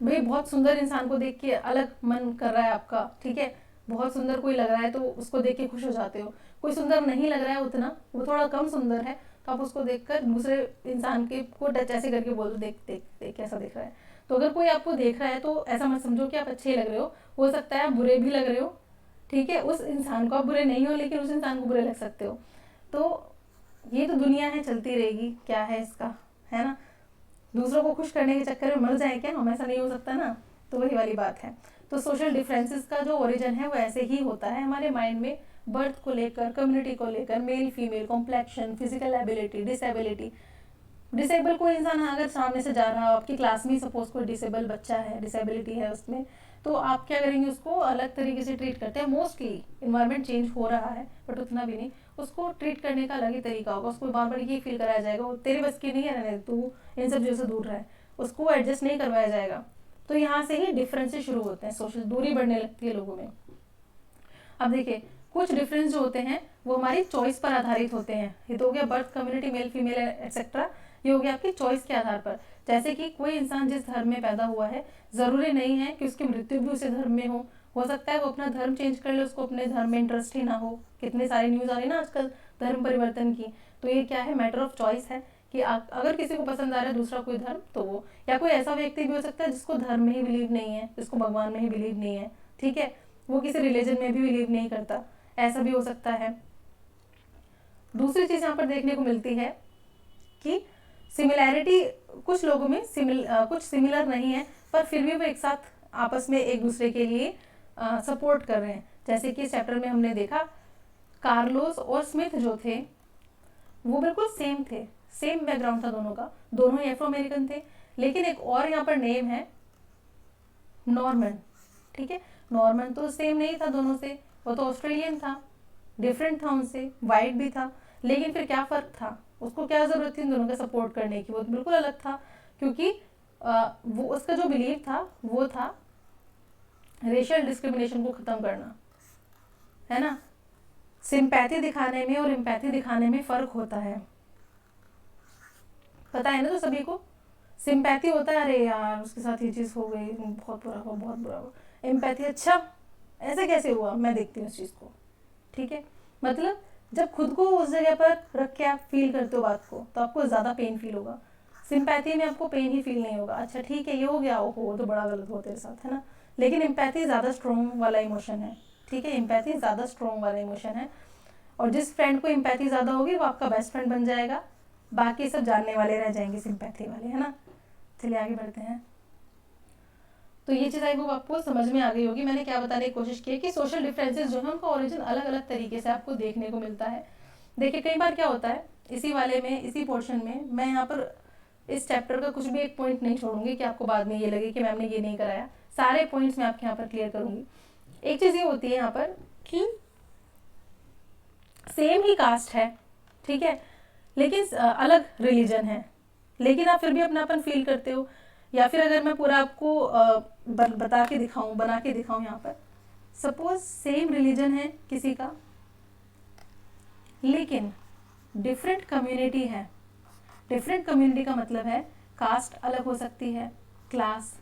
भाई, बहुत सुंदर इंसान को देख के अलग मन कर रहा है आपका, ठीक है, बहुत सुंदर कोई लग रहा है तो उसको देख के खुश हो जाते हो। कोई सुंदर नहीं लग रहा है उतना, वो थोड़ा कम सुंदर है, तो आप उसको देखकर दूसरे इंसान के को टच ऐसे करके बोल दो, देख देख देख कैसा दिख रहा है। तो अगर कोई आपको देख रहा है तो ऐसा मत समझो कि आप अच्छे लग रहे हो सकता है आप बुरे भी लग रहे हो। ठीक है, उस इंसान को आप बुरे नहीं हो लेकिन उस इंसान को बुरे लग सकते हो। तो ये तो दुनिया है, चलती रहेगी, क्या है इसका, है ना। दूसरों को खुश करने के चक्कर में मर जाए क्या हम, ऐसा नहीं हो सकता ना। तो वही वाली बात है। तो सोशल डिफरेंसेस का जो ओरिजिन है वो ऐसे ही होता है हमारे माइंड में, बर्थ को लेकर, कम्युनिटी को लेकर, male female, complexion, physical ability, disability. Disable कोई इंसान अगर सामने से जा रहा हो, आपकी क्लास में सपोज कोई डिसेबल बच्चा है, डिसेबिलिटी है उसमें, तो आप क्या करेंगे, उसको अलग तरीके से ट्रीट करते हैं। मोस्टली इन्वायरमेंट चेंज हो रहा है बट उतना भी नहीं, उसको ट्रीट करने का अलग ही तरीका होगा। उसको बार बार ये फील कराया जाएगा वो तेरे बस की नहीं है, रहने तू इन सब चीज़ों से दूर रहे, उसको एडजस्ट नहीं करवाया जाएगा। तो यहाँ से ही डिफरेंसेस शुरू होते हैं, सोशल दूरी बढ़ने लगती है लोगों में। अब देखिए कुछ डिफरेंस जो होते हैं वो हमारी चॉइस पर आधारित होते हैं। ये तो हो गया birth, community, male female etcetera, ये हो गया आपकी चॉइस के आधार पर। जैसे कि कोई इंसान जिस धर्म में पैदा हुआ है जरूरी नहीं है कि उसकी मृत्यु भी उसी धर्म में हो सकता है वो अपना धर्म चेंज कर ले, उसको अपने धर्म में इंटरेस्ट ही ना हो। कितने सारी न्यूज आ रही है ना आजकल धर्म परिवर्तन की। तो ये क्या है, मैटर ऑफ चॉइस है कि अगर किसी को पसंद आ रहा है दूसरा कोई धर्म तो वो, या कोई ऐसा व्यक्ति भी हो सकता है जिसको धर्म में ही बिलीव नहीं है, जिसको भगवान में ही बिलीव नहीं है, ठीक है, वो किसी रिलीजन में भी बिलीव नहीं करता, ऐसा भी हो सकता है। दूसरी चीज यहाँ पर देखने को मिलती है कि सिमिलैरिटी कुछ लोगों में कुछ सिमिलर नहीं है पर फिर भी वो एक साथ आपस में एक दूसरे के लिए सपोर्ट कर रहे हैं। जैसे कि इस चैप्टर में हमने देखा कार्लोस और स्मिथ जो थे वो बिल्कुल सेम थे, सेम बैकग्राउंड था दोनों का, दोनों ही एफ्रो अमेरिकन थे, लेकिन एक और यहाँ पर नेम है नॉर्मन। ठीक है, नॉर्मन तो सेम नहीं था दोनों से, वो तो ऑस्ट्रेलियन था, डिफरेंट था उनसे, वाइट भी था, लेकिन फिर क्या फ़र्क था, उसको क्या ज़रूरत थी इन दोनों का सपोर्ट करने की, वो तो बिल्कुल अलग था, क्योंकि वो उसका जो बिलीव था वो था रेशियल डिस्क्रिमिनेशन को ख़त्म करना, है ना। सिंपैथी दिखाने में और एम्पैथी दिखाने में फ़र्क होता है, पता है ना तो सभी को। सिंपैथी होता है अरे यार उसके साथ ये चीज़ हो गई, बहुत बुरा हुआ, बहुत बुरा हुआ। एम्पैथी अच्छा ऐसे कैसे हुआ, मैं देखती हूँ उस चीज़ को। ठीक है, मतलब जब खुद को उस जगह पर रख के आप फील करते हो बात को, तो आपको ज़्यादा पेन फील होगा। सिंपैथी में आपको पेन ही फील नहीं होगा, अच्छा ठीक है ये हो गया, ओहो तो बड़ा गलत हुआ तेरे साथ, है ना। लेकिन एम्पैथी ज़्यादा स्ट्रॉन्ग वाला इमोशन है। ठीक है, एम्पैथी ज़्यादा स्ट्रॉन्ग वाला इमोशन है, और जिस फ्रेंड को एम्पैथी ज़्यादा होगी वो आपका बेस्ट फ्रेंड बन जाएगा, बाकी सब जानने वाले रह जाएंगे सिंपैथी वाले, है ना। चलिए आगे बढ़ते हैं। तो ये चीज़ आई होप आपको समझ में आ गई होगी। मैंने क्या बताने की कोशिश की है कि सोशल डिफरेंसेस जो है उनका ओरिजिन अलग अलग तरीके से आपको देखने को मिलता है। देखिए कई बार क्या होता है, इसी वाले में, इसी पोर्शन में मैं यहाँ पर इस चैप्टर का कुछ भी एक पॉइंट नहीं छोड़ूंगी कि आपको बाद में ये लगे कि मैम ने ये नहीं कराया, सारे पॉइंट्स मैं आपके यहाँ पर क्लियर करूंगी। एक चीज़ ये होती है यहाँ पर कि सेम ही कास्ट है, ठीक है, लेकिन अलग रिलीजन है, लेकिन आप फिर भी अपनापन फील करते हो। या फिर अगर मैं पूरा आपको बता के दिखाऊं, बना के दिखाऊं, यहाँ पर सपोज सेम रिलीजन है किसी का, लेकिन डिफरेंट कम्युनिटी है। डिफरेंट कम्युनिटी का मतलब है कास्ट अलग हो सकती है, क्लास,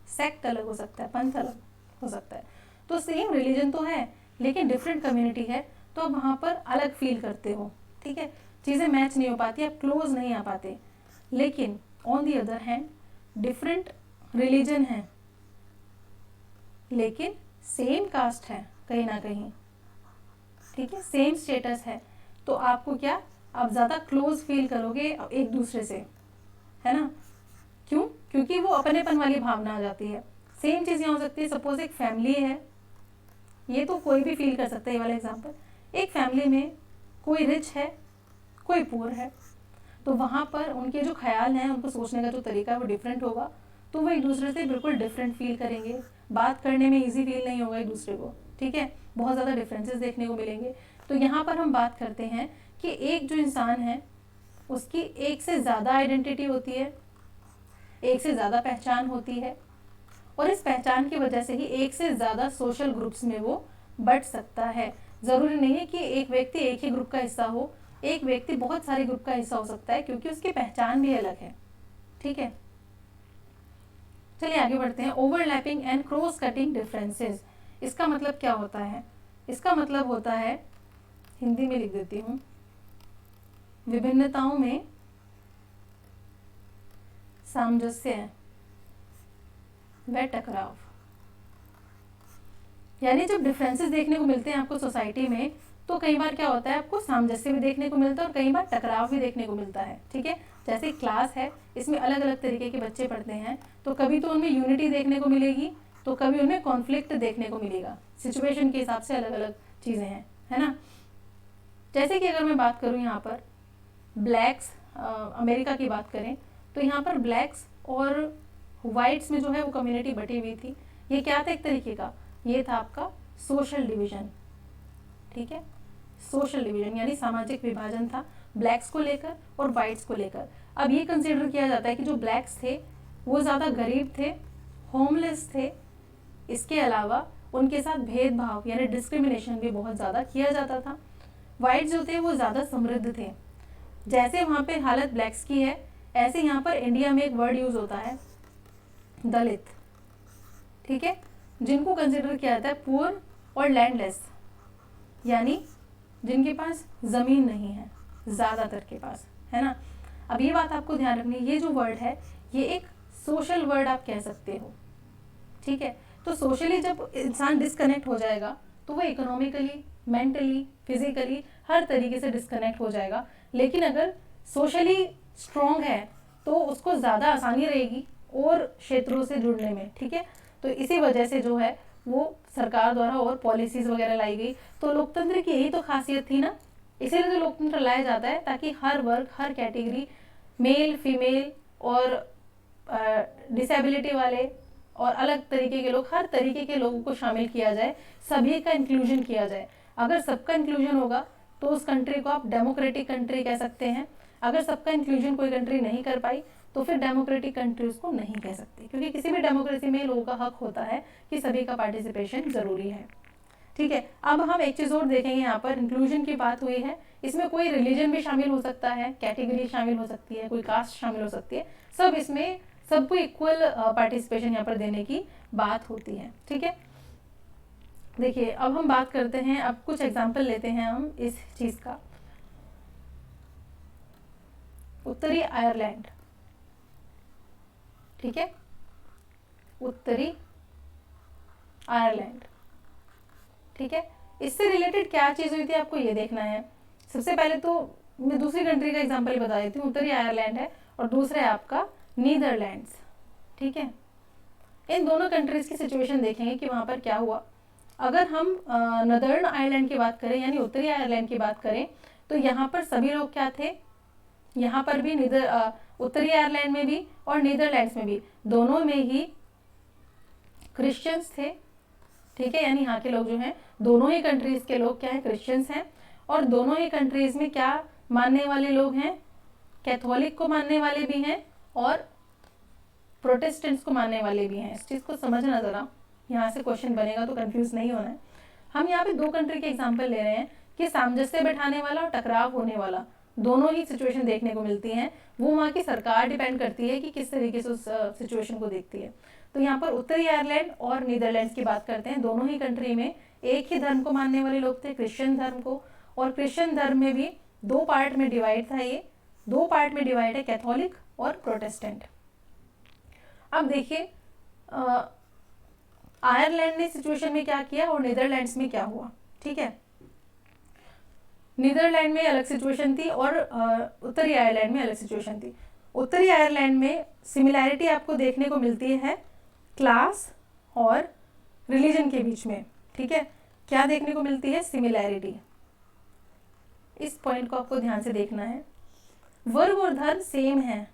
सेक्ट अलग हो सकता है, पंथ अलग हो सकता है। तो सेम रिलीजन तो है लेकिन डिफरेंट कम्युनिटी है, तो आप वहाँ पर अलग फील करते हो। ठीक है, चीज़ें मैच नहीं हो पाती, आप क्लोज नहीं आ पाते। लेकिन on the other hand different religion है लेकिन सेम कास्ट है कहीं ना कहीं, ठीक है, सेम स्टेटस है, तो आपको क्या, आप ज़्यादा क्लोज फील करोगे एक दूसरे से, है ना। क्यों, क्योंकि वो अपनेपन वाली भावना आ जाती है। सेम चीज़ यहाँ हो सकती है, सपोज एक फैमिली है, ये तो कोई भी फील कर सकता है, ये वाला एग्जाम्पल, एक फैमिली में कोई रिच है कोई पुअर है, तो वहाँ पर उनके जो ख्याल हैं, उनको सोचने का जो तरीका है वो डिफरेंट होगा, तो वो एक दूसरे से बिल्कुल डिफरेंट फील करेंगे, बात करने में इजी फील नहीं होगा एक दूसरे को। ठीक है, बहुत ज़्यादा डिफरेंसेस देखने को मिलेंगे। तो यहाँ पर हम बात करते हैं कि एक जो इंसान है उसकी एक से ज़्यादा आइडेंटिटी होती है, एक से ज़्यादा पहचान होती है, और इस पहचान की वजह से ही एक से ज़्यादा सोशल ग्रुप्स में वो बट सकता है। ज़रूरी नहीं है कि एक व्यक्ति एक ही ग्रुप का हिस्सा हो, एक व्यक्ति बहुत सारे ग्रुप का हिस्सा हो सकता है, क्योंकि उसकी पहचान भी अलग है। ठीक है, चलिए आगे बढ़ते हैं। Overlapping and cross cutting differences, इसका मतलब क्या होता है? इसका मतलब होता है, हिंदी में लिख देती हूँ, विभिन्नताओं में सामंजस्य व टकराव। यानी जब डिफरेंसेस देखने को मिलते हैं आपको सोसाइटी में, तो कई बार क्या होता है, आपको सामंजस्य भी देखने को मिलता है और कई बार टकराव भी देखने को मिलता है। ठीक है, जैसे क्लास है, इसमें अलग अलग तरीके के बच्चे पढ़ते हैं, तो कभी तो उनमें यूनिटी देखने को मिलेगी, तो कभी उनमें कॉन्फ्लिक्ट देखने को मिलेगा। सिचुएशन के हिसाब से अलग अलग चीज़ें हैं, है ना। जैसे कि अगर मैं बात करूँ यहाँ पर ब्लैक्स, अमेरिका की बात करें, तो यहाँ पर ब्लैक्स और वाइट्स में जो है वो कम्युनिटी बटी हुई थी। ये क्या था, एक तरीके का ये था आपका सोशल डिवीजन। ठीक है, सोशल डिवीजन यानी सामाजिक विभाजन था ब्लैक्स को लेकर और वाइट्स को लेकर। अब ये कंसिडर किया जाता है कि जो ब्लैक्स थे वो ज़्यादा गरीब थे, होमलेस थे, इसके अलावा उनके साथ भेदभाव यानी डिस्क्रिमिनेशन भी बहुत ज़्यादा किया जाता था। वाइट्स जो थे वो ज़्यादा समृद्ध थे। जैसे वहाँ पे हालत ब्लैक्स की है, ऐसे यहाँ पर इंडिया में एक वर्ड यूज़ होता है दलित। ठीक है, जिनको कंसिडर किया जाता है पुअर और लैंडलेस, यानी जिनके पास ज़मीन नहीं है ज़्यादातर के पास, है ना। अब ये बात आपको ध्यान रखनी है, ये जो वर्ड है ये एक सोशल वर्ड आप कह सकते हो। ठीक है, तो सोशली जब इंसान डिस्कनेक्ट हो जाएगा तो वो इकोनॉमिकली, मेंटली, फिजिकली हर तरीके से डिस्कनेक्ट हो जाएगा। लेकिन अगर सोशली स्ट्रॉन्ग है तो उसको ज़्यादा आसानी रहेगी और क्षेत्रों से जुड़ने में। ठीक है, तो इसी वजह से जो है वो सरकार द्वारा और पॉलिसीज़ वगैरह लाई गई। तो लोकतंत्र की यही तो खासियत थी ना, इसीलिए तो लोकतंत्र लाया जाता है, ताकि हर वर्ग, हर कैटेगरी, मेल, फीमेल और डिसेबिलिटी वाले और अलग तरीके के लोग, हर तरीके के लोगों को शामिल किया जाए, सभी का इंक्लूजन किया जाए। अगर सबका इंक्लूजन होगा तो उस कंट्री को आप डेमोक्रेटिक कंट्री कह सकते हैं। अगर सबका इंक्लूजन कोई कंट्री नहीं कर पाई तो फिर डेमोक्रेटिक कंट्री उसको नहीं कह सकती, क्योंकि किसी भी डेमोक्रेसी में लोगों का हक होता है कि सभी का पार्टिसिपेशन जरूरी है। ठीक है, अब हम एक चीज़ और देखेंगे। यहाँ पर इंक्लूजन की बात हुई है, इसमें कोई रिलीजन भी शामिल हो सकता है, कैटेगरी शामिल हो सकती है, कोई कास्ट शामिल हो सकती है, सब इसमें सबको इक्वल पार्टिसिपेशन यहाँ पर देने की बात होती है। ठीक है, देखिए अब हम बात करते हैं, अब कुछ एग्जाम्पल लेते हैं हम इस चीज़ का। उत्तरी आयरलैंड, ठीक है, उत्तरी आयरलैंड, ठीक है, इससे रिलेटेड क्या चीज़ हुई थी आपको ये देखना है। सबसे पहले तो मैं दूसरी कंट्री का एग्जांपल बता देती हूँ। उत्तरी आयरलैंड है और दूसरा है आपका नीदरलैंड्स। ठीक है, इन दोनों कंट्रीज की सिचुएशन देखेंगे कि वहाँ पर क्या हुआ। अगर हम नदर्न आयरलैंड की बात करें, यानी उत्तरी आयरलैंड की बात करें, तो यहाँ पर सभी लोग क्या थे, यहाँ पर भी उत्तरी आयरलैंड में भी और नीदरलैंड्स में भी, दोनों में ही क्रिश्चियंस थे। ठीक है, यानी यहाँ के लोग जो हैं, दोनों ही कंट्रीज के लोग क्या है, क्रिश्चियंस हैं। और दोनों ही कंट्रीज में क्या मानने वाले लोग हैं, कैथोलिक को मानने वाले भी हैं और प्रोटेस्टेंट्स को मानने वाले भी हैं। इस चीज़ को समझना ज़रा, यहाँ से क्वेश्चन बनेगा तो कंफ्यूज नहीं होना है। हम यहाँ पे दो कंट्री के एग्जाम्पल ले रहे हैं कि सामंजस्य बैठाने वाला और टकराव होने वाला दोनों ही सिचुएशन देखने को मिलती हैं। वो वहाँ की सरकार डिपेंड करती है कि किस तरीके से उस सिचुएशन को देखती है। तो यहाँ पर उत्तरी आयरलैंड और नीदरलैंड्स की बात करते हैं। दोनों ही कंट्री में एक ही धर्म को मानने वाले लोग थे, क्रिश्चियन धर्म को। और क्रिश्चियन धर्म में भी दो पार्ट में डिवाइड था, ये दो पार्ट में डिवाइड है, कैथोलिक और प्रोटेस्टेंट। अब देखिए आयरलैंड ने सिचुएशन में क्या किया और नीदरलैंड्स में क्या हुआ। ठीक है, नीदरलैंड में अलग सिचुएशन थी और उत्तरी आयरलैंड में अलग सिचुएशन थी। उत्तरी आयरलैंड में सिमिलैरिटी आपको देखने को मिलती है क्लास और रिलीजन के बीच में। ठीक है, क्या देखने को मिलती है, सिमिलैरिटी। इस पॉइंट को आपको ध्यान से देखना है। वर्ग और धर्म सेम है।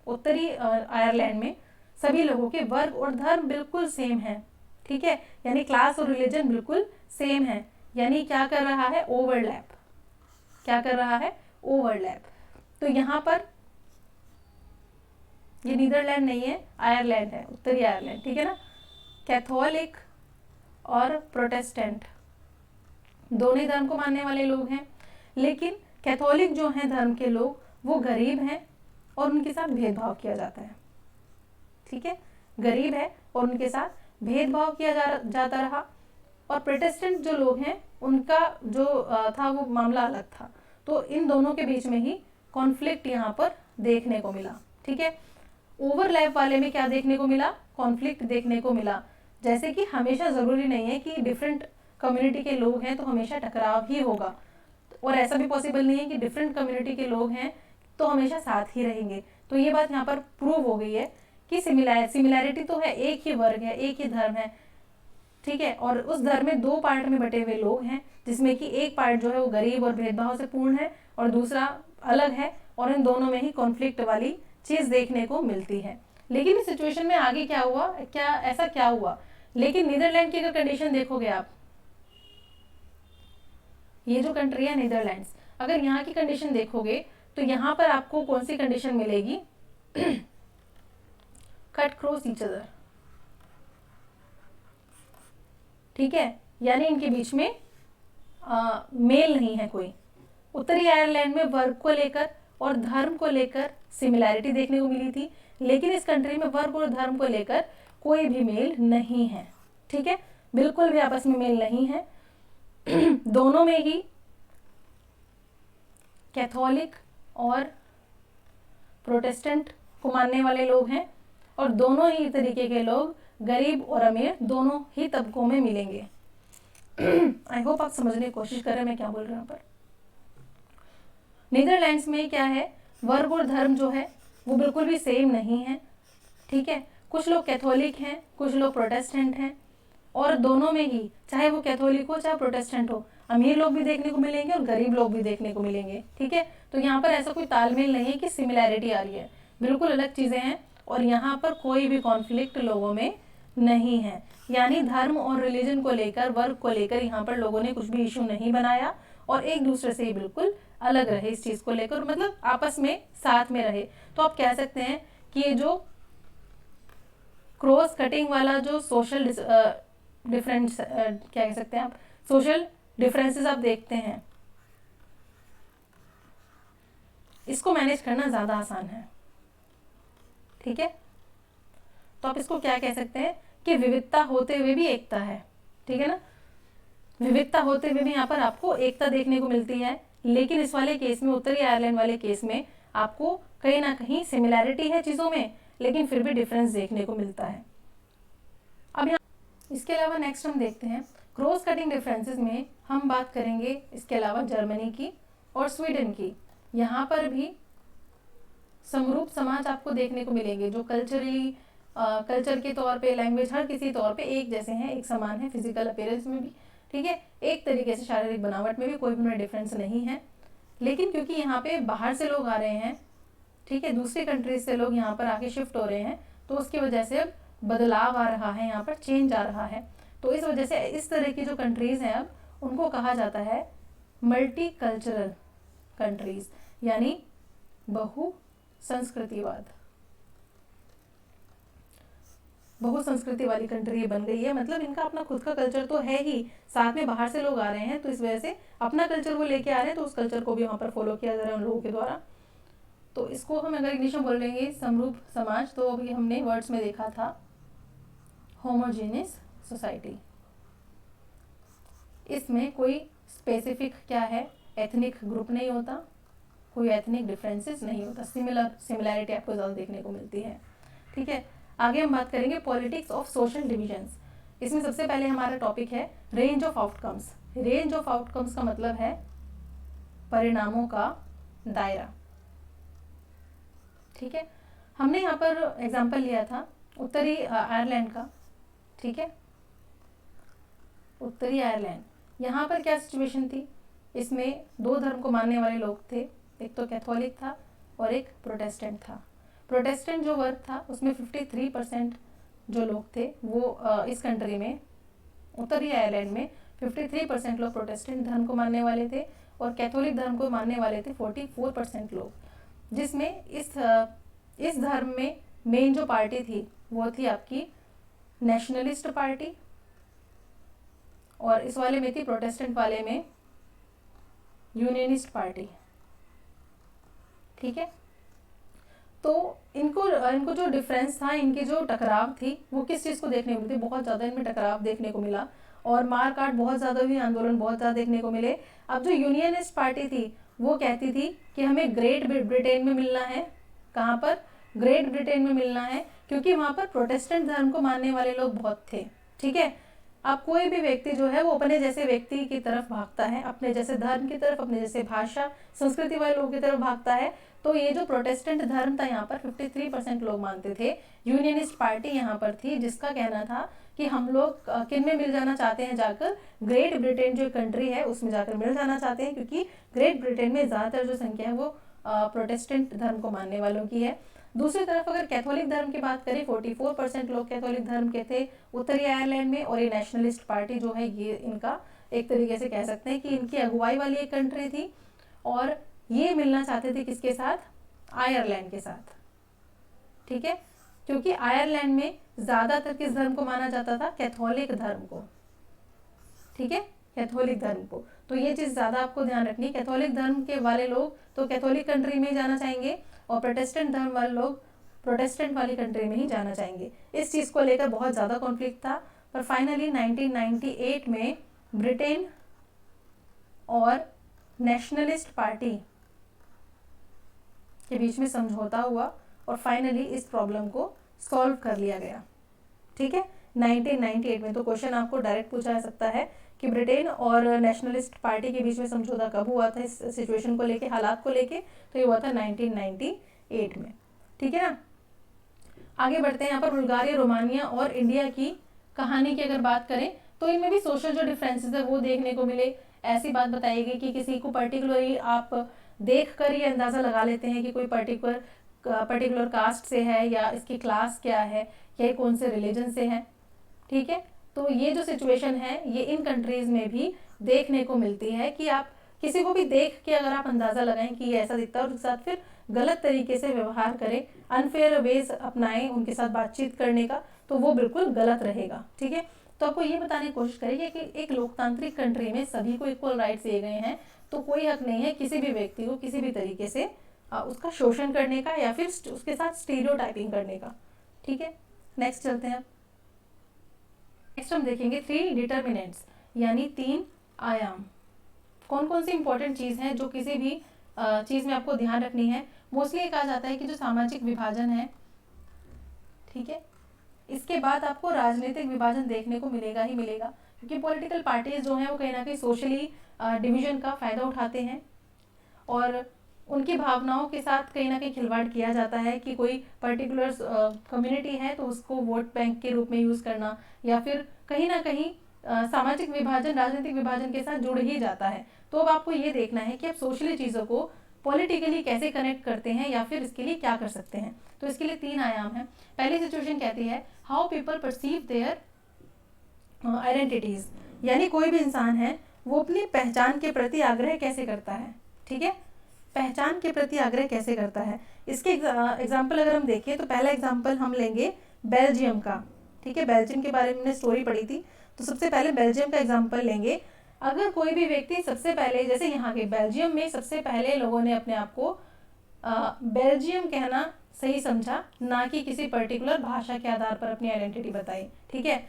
उत्तरी आयरलैंड में सभी लोगों के वर्ग और धर्म बिल्कुल सेम है। ठीक है, यानी क्लास और रिलीजन बिल्कुल सेम है। यानी क्या कर रहा है, ओवरलैप। क्या कर रहा है, ओवरलैप। तो यहाँ पर ये नीदरलैंड नहीं है, आयरलैंड है, उत्तरी आयरलैंड। ठीक है ना, कैथोलिक और प्रोटेस्टेंट दोनों ही धर्म को मानने वाले लोग हैं। लेकिन कैथोलिक जो हैं धर्म के लोग, वो गरीब हैं और उनके साथ भेदभाव किया जाता है। ठीक है, गरीब है और उनके साथ भेदभाव किया जाता रहा। और प्रोटेस्टेंट जो लोग हैं, उनका जो था वो मामला अलग था। तो इन दोनों के बीच में ही कॉन्फ्लिक्ट यहाँ पर देखने को मिला। ठीक है, ओवरलैप वाले में क्या देखने को मिला, कॉन्फ्लिक्ट देखने को मिला। जैसे कि हमेशा ज़रूरी नहीं है कि डिफरेंट कम्युनिटी के लोग हैं तो हमेशा टकराव ही होगा, और ऐसा भी पॉसिबल नहीं है कि डिफरेंट कम्युनिटी के लोग हैं तो हमेशा साथ ही रहेंगे। तो ये बात यहाँ पर प्रूव हो गई है कि सिमिलैरिटी तो है, एक ही वर्ग है, एक ही धर्म है। ठीक है, और उस धर्म में दो पार्ट में बटे हुए लोग हैं, जिसमें कि एक पार्ट जो है वो गरीब और भेदभाव से पूर्ण है और दूसरा अलग है, और इन दोनों में ही कॉन्फ्लिक्ट वाली चीज़ देखने को मिलती है। लेकिन इस सिचुएशन में आगे क्या हुआ, ऐसा क्या हुआ। लेकिन नीदरलैंड की अगर कंडीशन देखोगे आप, ये जो कंट्री है नीदरलैंड्स, अगर यहाँ की कंडीशन देखोगे तो यहाँ पर आपको कौन सी कंडीशन मिलेगी, कट क्रॉस ईच अदर। ठीक है, यानी इनके बीच में मेल नहीं है कोई। उत्तरी आयरलैंड में वर्ग को लेकर और धर्म को लेकर सिमिलैरिटी देखने को मिली थी, लेकिन इस कंट्री में वर्ग और धर्म को लेकर कोई भी मेल नहीं है। ठीक है, बिल्कुल भी आपस में मेल नहीं है। दोनों में ही कैथोलिक और प्रोटेस्टेंट को मानने वाले लोग हैं, और दोनों ही तरीके के लोग, गरीब और अमीर, दोनों ही तबकों में मिलेंगे। आई होप आप समझने की कोशिश कर रहे हैं मैं क्या बोल रहा हूँ। पर नीदरलैंड्स में क्या है, वर्ग और धर्म जो है वो बिल्कुल भी सेम नहीं है। ठीक है, कुछ लोग कैथोलिक हैं, कुछ लोग प्रोटेस्टेंट हैं, और दोनों में ही, चाहे वो कैथोलिक हो चाहे प्रोटेस्टेंट हो, अमीर लोग भी देखने को मिलेंगे और गरीब लोग भी देखने को मिलेंगे, ठीक है। तो यहाँ पर ऐसा कोई तालमेल नहीं है कि सिमिलैरिटी आ रही है, बिल्कुल अलग चीज़ें हैं। और यहाँ पर कोई भी कॉन्फ्लिक्ट लोगों में नहीं है, यानी धर्म और रिलीजन को लेकर, वर्ग को लेकर यहाँ पर लोगों ने कुछ भी इशू नहीं बनाया और एक दूसरे से ही बिल्कुल अलग रहे इस चीज़ को लेकर, मतलब आपस में साथ में रहे। तो आप कह सकते हैं कि ये जो क्रॉस कटिंग वाला जो सोशल डिफरेंस, क्या कह सकते हैं आप, सोशल डिफरेंसेस आप देखते हैं, इसको मैनेज करना ज़्यादा आसान है, ठीक है। तो आप इसको क्या कह सकते हैं कि विविधता होते हुए भी एकता है, ठीक है ना। विविधता होते हुए भी यहाँ पर आपको एकता देखने को मिलती है, लेकिन इस वाले केस में, उत्तरी आयरलैंड वाले केस में, आपको कहीं ना कहीं सिमिलैरिटी है चीज़ों में, लेकिन फिर भी डिफरेंस देखने को मिलता है। अब यहाँ इसके अलावा नेक्स्ट हम देखते हैं क्रॉस कटिंग डिफरेंसेस में हम बात करेंगे इसके अलावा जर्मनी की और स्वीडन की। यहाँ पर भी समरूप समाज आपको देखने को मिलेंगे, जो कल्चरली, कल्चर के तौर पे, लैंग्वेज, हर किसी तौर पे एक जैसे हैं, एक समान है, फिजिकल अपीयरेंस में भी, ठीक है, एक तरीके से शारीरिक बनावट में भी कोई भी डिफरेंस नहीं है। लेकिन क्योंकि यहाँ पे बाहर से लोग आ रहे हैं, ठीक है, दूसरी कंट्रीज से लोग यहाँ पर आके शिफ्ट हो रहे हैं, तो उसकी वजह से अब बदलाव आ रहा है, यहाँ पर चेंज आ रहा है। तो इस वजह से इस तरह की जो कंट्रीज हैं अब उनको कहा जाता है मल्टी कल्चरल कंट्रीज, यानी बहु संस्कृतिवाद, बहुसंस्कृति वाली कंट्री ये बन गई है। मतलब इनका अपना खुद का कल्चर तो है ही, साथ में बाहर से लोग आ रहे हैं, तो इस वजह से अपना कल्चर वो लेके आ रहे हैं, तो उस कल्चर को भी वहाँ पर फॉलो किया जा रहा है उन लोगों के द्वारा। तो इसको हम अगर इंग्लिश में बोल लेंगे समरूप समाज, तो अभी हमने वर्ड्स में देखा था होमोजेनियस सोसाइटी। इसमें कोई स्पेसिफिक क्या है, एथनिक ग्रुप नहीं होता, कोई एथनिक डिफरेंसेस नहीं होता, सिमिलैरिटी आपको ज़्यादा देखने को मिलती है, ठीक है। आगे हम बात करेंगे पॉलिटिक्स ऑफ सोशल डिविजन्स। इसमें सबसे पहले हमारा टॉपिक है range of outcomes. Range of outcomes का मतलब है परिणामों का दायरा, ठीक है। हमने यहाँ पर एग्जाम्पल लिया था उत्तरी आयरलैंड का, ठीक है, उत्तरी आयरलैंड। यहाँ पर क्या सिचुएशन थी, इसमें दो धर्म को मानने वाले लोग थे, एक तो कैथोलिक था और एक प्रोटेस्टेंट था। प्रोटेस्टेंट जो वर्ग था उसमें 53% जो लोग थे वो इस कंट्री में, उत्तरी आयरलैंड में 53% लोग प्रोटेस्टेंट धर्म को मानने वाले थे और कैथोलिक धर्म को मानने वाले थे 44% लोग, जिसमें इस धर्म में मेन जो पार्टी थी वो थी आपकी नेशनलिस्ट पार्टी, और इस वाले में थी प्रोटेस्टेंट वाले में यूनियनिस्ट पार्टी, ठीक है। तो इनको जो डिफरेंस था, इनकी जो टकराव थी, वो किस चीज़ को देखने को मिलती, बहुत ज़्यादा इनमें टकराव देखने को मिला और मार काट बहुत ज़्यादा हुई, आंदोलन बहुत ज़्यादा देखने को मिले। अब जो यूनियनिस्ट पार्टी थी वो कहती थी कि हमें ग्रेट ब्रिटेन में मिलना है। कहाँ पर? ग्रेट ब्रिटेन में मिलना है, क्योंकि वहाँ पर प्रोटेस्टेंट धर्म को मानने वाले लोग बहुत थे, ठीक है। अब कोई भी व्यक्ति जो है वो अपने जैसे व्यक्ति की तरफ भागता है, अपने जैसे धर्म की तरफ, अपने जैसे भाषा संस्कृति वाले लोगों की तरफ भागता है। तो ये जो प्रोटेस्टेंट धर्म था यहाँ पर 53% लोग मानते थे। यूनियनिस्ट पार्टी यहाँ पर थी जिसका कहना था कि हम लोग किन में मिल जाना चाहते हैं, जाकर ग्रेट ब्रिटेन जो कंट्री है उसमें जाकर मिल जाना चाहते हैं, क्योंकि ग्रेट ब्रिटेन में ज़्यादातर जो संख्या है वो प्रोटेस्टेंट धर्म को मानने वालों की है। दूसरी तरफ अगर कैथोलिक धर्म की बात करें, 44% लोग कैथोलिक धर्म के थे उत्तरी आयरलैंड में, और ये नेशनलिस्ट पार्टी जो है ये इनका एक तरीके से कह सकते हैं कि इनकी अगुवाई वाली एक कंट्री थी, और ये मिलना चाहते थे किसके साथ? आयरलैंड के साथ, ठीक है, क्योंकि आयरलैंड में ज़्यादातर किस धर्म को माना जाता था? कैथोलिक धर्म को, ठीक है, कैथोलिक धर्म को। तो ये चीज़ ज़्यादा आपको ध्यान रखनी है, कैथोलिक धर्म के वाले लोग तो कैथोलिक कंट्री में ही जाना चाहेंगे और प्रोटेस्टेंट धर्म वाले लोग प्रोटेस्टेंट वाली कंट्री में ही जाना चाहेंगे। इस चीज़ को लेकर बहुत ज़्यादा कॉन्फ्लिक्ट था, पर फाइनली 1998 में ब्रिटेन और नेशनलिस्ट पार्टी के बीच में समझौता हुआ और फाइनली इस प्रॉब्लम को सॉल्व कर लिया गया, ठीक है, 1998 में। तो क्वेश्चन आपको डायरेक्ट पूछा जा सकता है कि ब्रिटेन और नेशनलिस्ट पार्टी के बीच में समझौता कब हुआ था इस सिचुएशन को लेके, हालात को लेके? तो ये हुआ था 1998 में, ठीक है ना। आगे बढ़ते हैं। यहाँ पर बुल्गारिया, रोमानिया और इंडिया की कहानी की अगर बात करें तो इनमें भी सोशल जो डिफरेंसेस है वो देखने को मिले। ऐसी बात बताई गई कि किसी को पर्टिकुलरली आप देख कर ये अंदाज़ा लगा लेते हैं कि कोई पर्टिकुलर कास्ट से है या इसकी क्लास क्या है या ये कौन से रिलीजन से है। ठीक है, तो ये जो सिचुएशन है ये इन कंट्रीज़ में भी देखने को मिलती है कि आप किसी को भी देख के अगर आप अंदाज़ा लगाएं कि ये ऐसा दिखता है और उसके साथ फिर गलत तरीके से व्यवहार करें, अनफेयर वेज अपनाएं उनके साथ बातचीत करने का, तो वो बिल्कुल गलत रहेगा। ठीक है, तो आपको ये बताने की कोशिश करिए कि एक लोकतांत्रिक कंट्री में सभी को इक्वल राइट्स दिए गए हैं, तो कोई हक नहीं है किसी भी व्यक्ति को किसी भी तरीके से उसका शोषण करने का या फिर उसके साथ स्टीरियोटाइपिंग करने का। ठीक है, नेक्स्ट चलते हैं। नेक्स्ट हम देखेंगे 3 डिटर्मिनेंट्स, यानी 3 आयाम। कौन कौन सी इंपॉर्टेंट चीज़ है जो किसी भी चीज़ में आपको ध्यान रखनी है। मोस्टली ये कहा जाता है कि जो सामाजिक विभाजन है, ठीक है, इसके बाद आपको राजनीतिक विभाजन देखने को मिलेगा ही मिलेगा, क्योंकि पॉलिटिकल पार्टीज जो हैं वो कहीं ना कहीं सोशली डिवीजन का फ़ायदा उठाते हैं और उनकी भावनाओं के साथ कहीं ना कहीं खिलवाड़ किया जाता है कि कोई पर्टिकुलर कम्युनिटी है तो उसको वोट बैंक के रूप में यूज़ करना, या फिर कहीं ना कहीं सामाजिक विभाजन राजनीतिक विभाजन के साथ जुड़ ही जाता है। तो अब आपको ये देखना है कि आप सोशली चीज़ों को पॉलिटिकली कैसे कनेक्ट करते हैं या फिर इसके लिए क्या कर सकते हैं। तो इसके लिए 3 आयाम हैं। पहली सिचुएशन कहती है how people perceive their identities, यानी कोई भी इंसान है वो अपनी पहचान के प्रति आग्रह कैसे करता है। ठीक है, पहचान के प्रति आग्रह कैसे करता है। इसके एग्जाम्पल अगर हम देखें तो पहला एग्जाम्पल हम लेंगे बेल्जियम का। ठीक है, बेल्जियम के बारे में हमने स्टोरी पढ़ी थी, तो सबसे पहले बेल्जियम का एग्जाम्पल लेंगे। अगर कोई भी व्यक्ति सबसे पहले, जैसे यहाँ के बेल्जियम में सबसे पहले लोगों ने अपने आप को बेल्जियम कहना सही समझा, ना कि किसी पर्टिकुलर भाषा के आधार पर अपनी आइडेंटिटी बताई। ठीक है,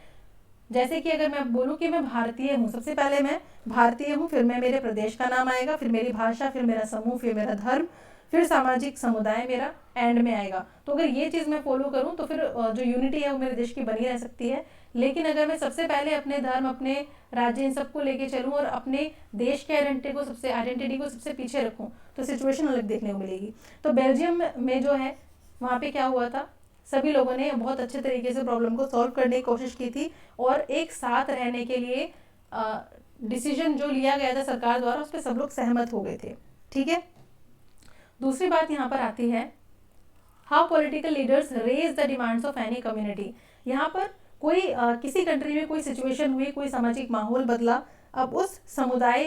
जैसे कि अगर मैं बोलूँ कि मैं भारतीय हूँ, सबसे पहले मैं भारतीय हूँ, फिर मैं मेरे प्रदेश का नाम आएगा, फिर मेरी भाषा, फिर मेरा समूह, फिर मेरा धर्म, फिर सामाजिक समुदाय मेरा एंड में आएगा। तो अगर ये चीज़ मैं फॉलो करूँ तो फिर जो यूनिटी है वो मेरे देश की बनी रह सकती है। लेकिन अगर मैं सबसे पहले अपने धर्म, अपने राज्य, इन सबको लेके चलूँ और अपने देश के आइडेंटिटी को सबसे पीछे रखूँ, तो सिचुएशन अलग देखने को मिलेगी। तो बेल्जियम में जो है वहाँ पे क्या हुआ था, सभी लोगों ने बहुत अच्छे तरीके से प्रॉब्लम को सॉल्व करने की कोशिश की थी और एक साथ रहने के लिए डिसीजन जो लिया गया था सरकार द्वारा उस पर सब लोग सहमत हो गए थे। ठीक है, दूसरी बात यहाँ पर आती है how political leaders raise the demands of any community. यहाँ पर कोई किसी कंट्री में कोई सिचुएशन हुई, कोई सामाजिक माहौल बदला, अब उस समुदाय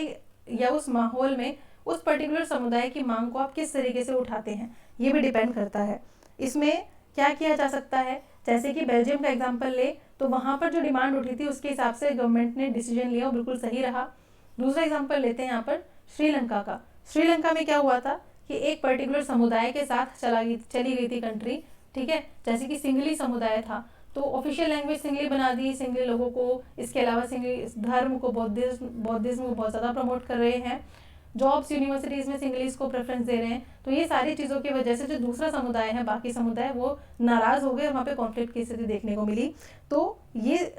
या उस माहौल में उस पर्टिकुलर समुदाय की मांग को आप किस तरीके से उठाते हैं, ये भी डिपेंड करता है। इसमें क्या किया जा सकता है, जैसे कि बेल्जियम का एग्जांपल ले तो वहाँ पर जो डिमांड उठी थी उसके हिसाब से गवर्नमेंट ने डिसीजन लिया और बिल्कुल सही रहा। दूसरा एग्जांपल लेते हैं यहाँ पर श्रीलंका का। श्रीलंका में क्या हुआ था कि एक पर्टिकुलर समुदाय के साथ चली गई थी कंट्री। ठीक है, जैसे कि सिंघली समुदाय था तो ऑफिशियल लैंग्वेज सिंघली बना दी, सिंघली लोगों को, इसके अलावा सिंघली धर्म को, बौद्धिज्म को बहुत ज़्यादा प्रमोट कर रहे हैं, जॉब्स यूनिवर्सिटीज़ में इंग्लिश को प्रेफरेंस दे रहे हैं। तो ये सारी चीज़ों की वजह से जो दूसरा समुदाय है, बाकी समुदाय, वो नाराज़ हो गए और वहाँ पे कॉन्फ्लिक्ट की स्थिति देखने को मिली। तो ये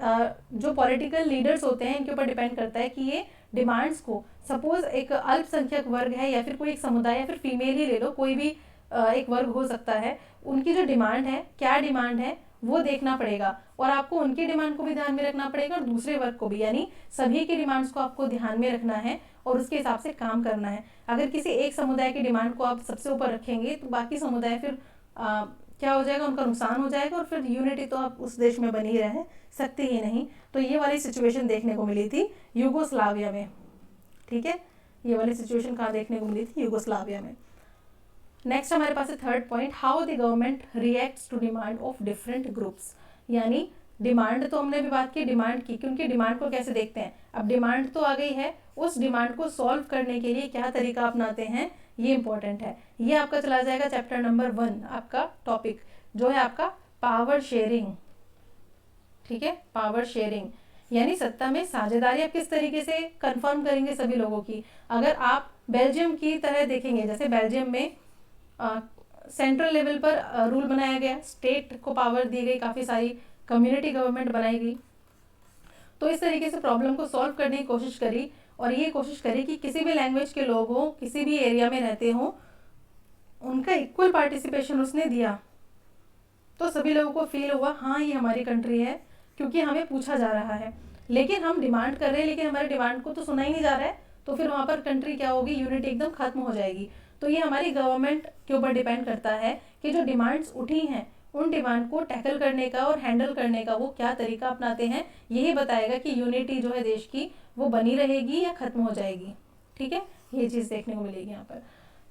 जो पॉलिटिकल लीडर्स होते हैं इनके ऊपर डिपेंड करता है कि ये डिमांड्स को, सपोज एक अल्पसंख्यक वर्ग है या फिर कोई एक समुदाय या फिर फीमेल ही ले लो, कोई भी एक वर्ग हो सकता है, उनकी जो डिमांड है, क्या डिमांड है वो देखना पड़ेगा और आपको उनकी डिमांड को भी ध्यान में रखना पड़ेगा और दूसरे वर्ग को भी, यानी सभी की डिमांड्स को आपको ध्यान में रखना है और उसके हिसाब से काम करना है। अगर किसी एक समुदाय की डिमांड को आप सबसे ऊपर रखेंगे तो बाकी समुदाय फिर क्या हो जाएगा, उनका नुकसान हो जाएगा और फिर यूनिटी तो आप उस देश में बनी रह सकती ही नहीं। तो ये वाली सिचुएशन देखने को मिली थी यूगोस्लाविया में। ठीक है, ये वाली सिचुएशन कहाँ देखने को मिली थी, यूगोस्लाविया में। नेक्स्ट हमारे पास है third point, how the government reacts to demand of different groups. यानी डिमांड तो हमने भी बात की डिमांड की, क्योंकि डिमांड को कैसे देखते हैं, अब डिमांड तो आ गई है, उस डिमांड को सॉल्व करने के लिए क्या तरीका अपनाते हैं ये इंपॉर्टेंट है। ये आपका चला जाएगा चैप्टर नंबर 1, आपका टॉपिक जो है आपका पावर शेयरिंग। ठीक है, पावर शेयरिंग यानी सत्ता में साझेदारी आप किस तरीके से कंफर्म करेंगे सभी लोगों की। अगर आप बेल्जियम की तरह देखेंगे, जैसे बेल्जियम में सेंट्रल लेवल पर रूल बनाया गया, स्टेट को पावर दी गई, काफ़ी सारी कम्युनिटी गवर्नमेंट बनाई गई, तो इस तरीके से प्रॉब्लम को सॉल्व करने की कोशिश करी और ये कोशिश करी कि किसी भी लैंग्वेज के लोग हों, किसी भी एरिया में रहते हों, उनका इक्वल पार्टिसिपेशन उसने दिया। तो सभी लोगों को फील हुआ हाँ ये हमारी कंट्री है क्योंकि हमें पूछा जा रहा है, लेकिन हम डिमांड कर रहे हैं लेकिन हमारे डिमांड को तो सुना ही नहीं जा रहा है, तो फिर वहाँ पर कंट्री क्या होगी, यूनिटी एकदम खत्म हो जाएगी। तो ये हमारी गवर्नमेंट के ऊपर डिपेंड करता है कि जो डिमांड्स उठी हैं उन डिमांड को टैकल करने का और हैंडल करने का वो क्या तरीका अपनाते हैं, यही बताएगा कि यूनिटी जो है देश की वो बनी रहेगी या खत्म हो जाएगी। ठीक है, ये चीज़ देखने को मिलेगी यहाँ पर।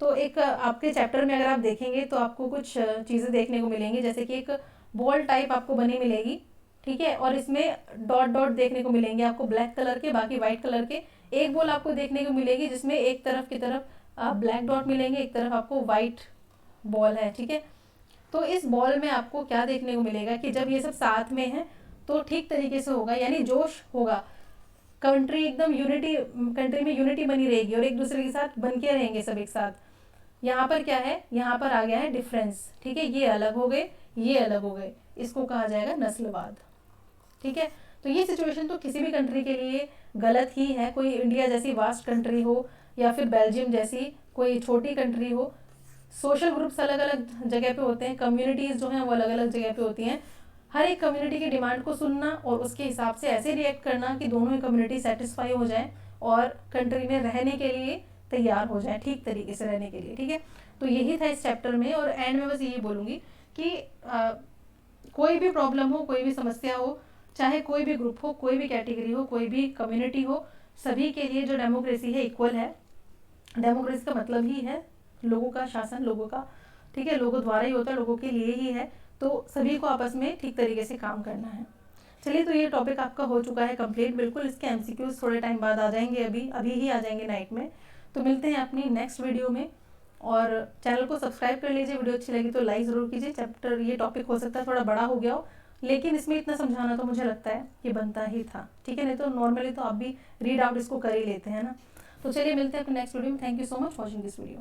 तो एक आपके चैप्टर में अगर आप देखेंगे तो आपको कुछ चीज़ें देखने को मिलेंगी, जैसे कि एक बॉल टाइप आपको बनी मिलेगी, ठीक है, और इसमें डॉट डॉट देखने को मिलेंगे आपको ब्लैक कलर के, बाकी व्हाइट कलर के। एक बॉल आपको देखने को मिलेगी जिसमें एक तरफ की तरफ ब्लैक डॉट मिलेंगे, एक तरफ आपको व्हाइट बॉल है। ठीक है, तो इस बॉल में आपको क्या देखने को मिलेगा कि जब ये सब साथ में है तो ठीक तरीके से होगा, यानी जोश होगा, कंट्री एकदम यूनिटी, कंट्री में यूनिटी बनी रहेगी और एक दूसरे के साथ बन के रहेंगे सब एक साथ। यहाँ पर क्या है, यहाँ पर आ गया है डिफरेंस। ठीक है, ये अलग हो गए, ये अलग हो गए, इसको कहा जाएगा नस्लवाद। ठीक है, तो ये सिचुएशन तो किसी भी कंट्री के लिए गलत ही है, कोई इंडिया जैसी वास्ट कंट्री हो या फिर बेल्जियम जैसी कोई छोटी कंट्री हो, सोशल ग्रुप्स अलग अलग जगह पे होते हैं, कम्युनिटीज़ जो हैं वो अलग अलग जगह पे होती हैं। हर एक कम्युनिटी की डिमांड को सुनना और उसके हिसाब से ऐसे रिएक्ट करना कि दोनों ही कम्युनिटी सेटिस्फाई हो जाए और कंट्री में रहने के लिए तैयार हो जाए, ठीक तरीके से रहने के लिए। ठीक है, तो यही था इस चैप्टर में। और एंड में बस यही बोलूँगी कि कोई भी प्रॉब्लम हो, कोई भी समस्या हो, चाहे कोई भी ग्रुप हो, कोई भी कैटेगरी हो, कोई भी कम्युनिटी हो, सभी के लिए जो डेमोक्रेसी है इक्वल है। डेमोक्रेसी का मतलब ही है लोगों का शासन, लोगों का, ठीक है, लोगों द्वारा ही होता है, लोगों के लिए ही है, तो सभी को आपस में ठीक तरीके से काम करना है। चलिए, तो ये टॉपिक आपका हो चुका है कंप्लीट बिल्कुल। इसके एमसीक्यूज थोड़े टाइम बाद आ जाएंगे, अभी ही आ जाएंगे नाइट में। तो मिलते हैं अपनी नेक्स्ट वीडियो में, और चैनल को सब्सक्राइब कर लीजिए, वीडियो अच्छी लगी तो लाइक ज़रूर कीजिए। चैप्टर, ये टॉपिक हो सकता है थोड़ा बड़ा हो गया हो, लेकिन इसमें इतना समझाना तो मुझे लगता है कि बनता ही था। ठीक है, नहीं तो नॉर्मली तो आप भी रीड आउट इसको कर ही लेते हैं ना। तो चलिए मिलते हैं अपने नेक्स्ट वीडियो में। Thank you so much watching this video.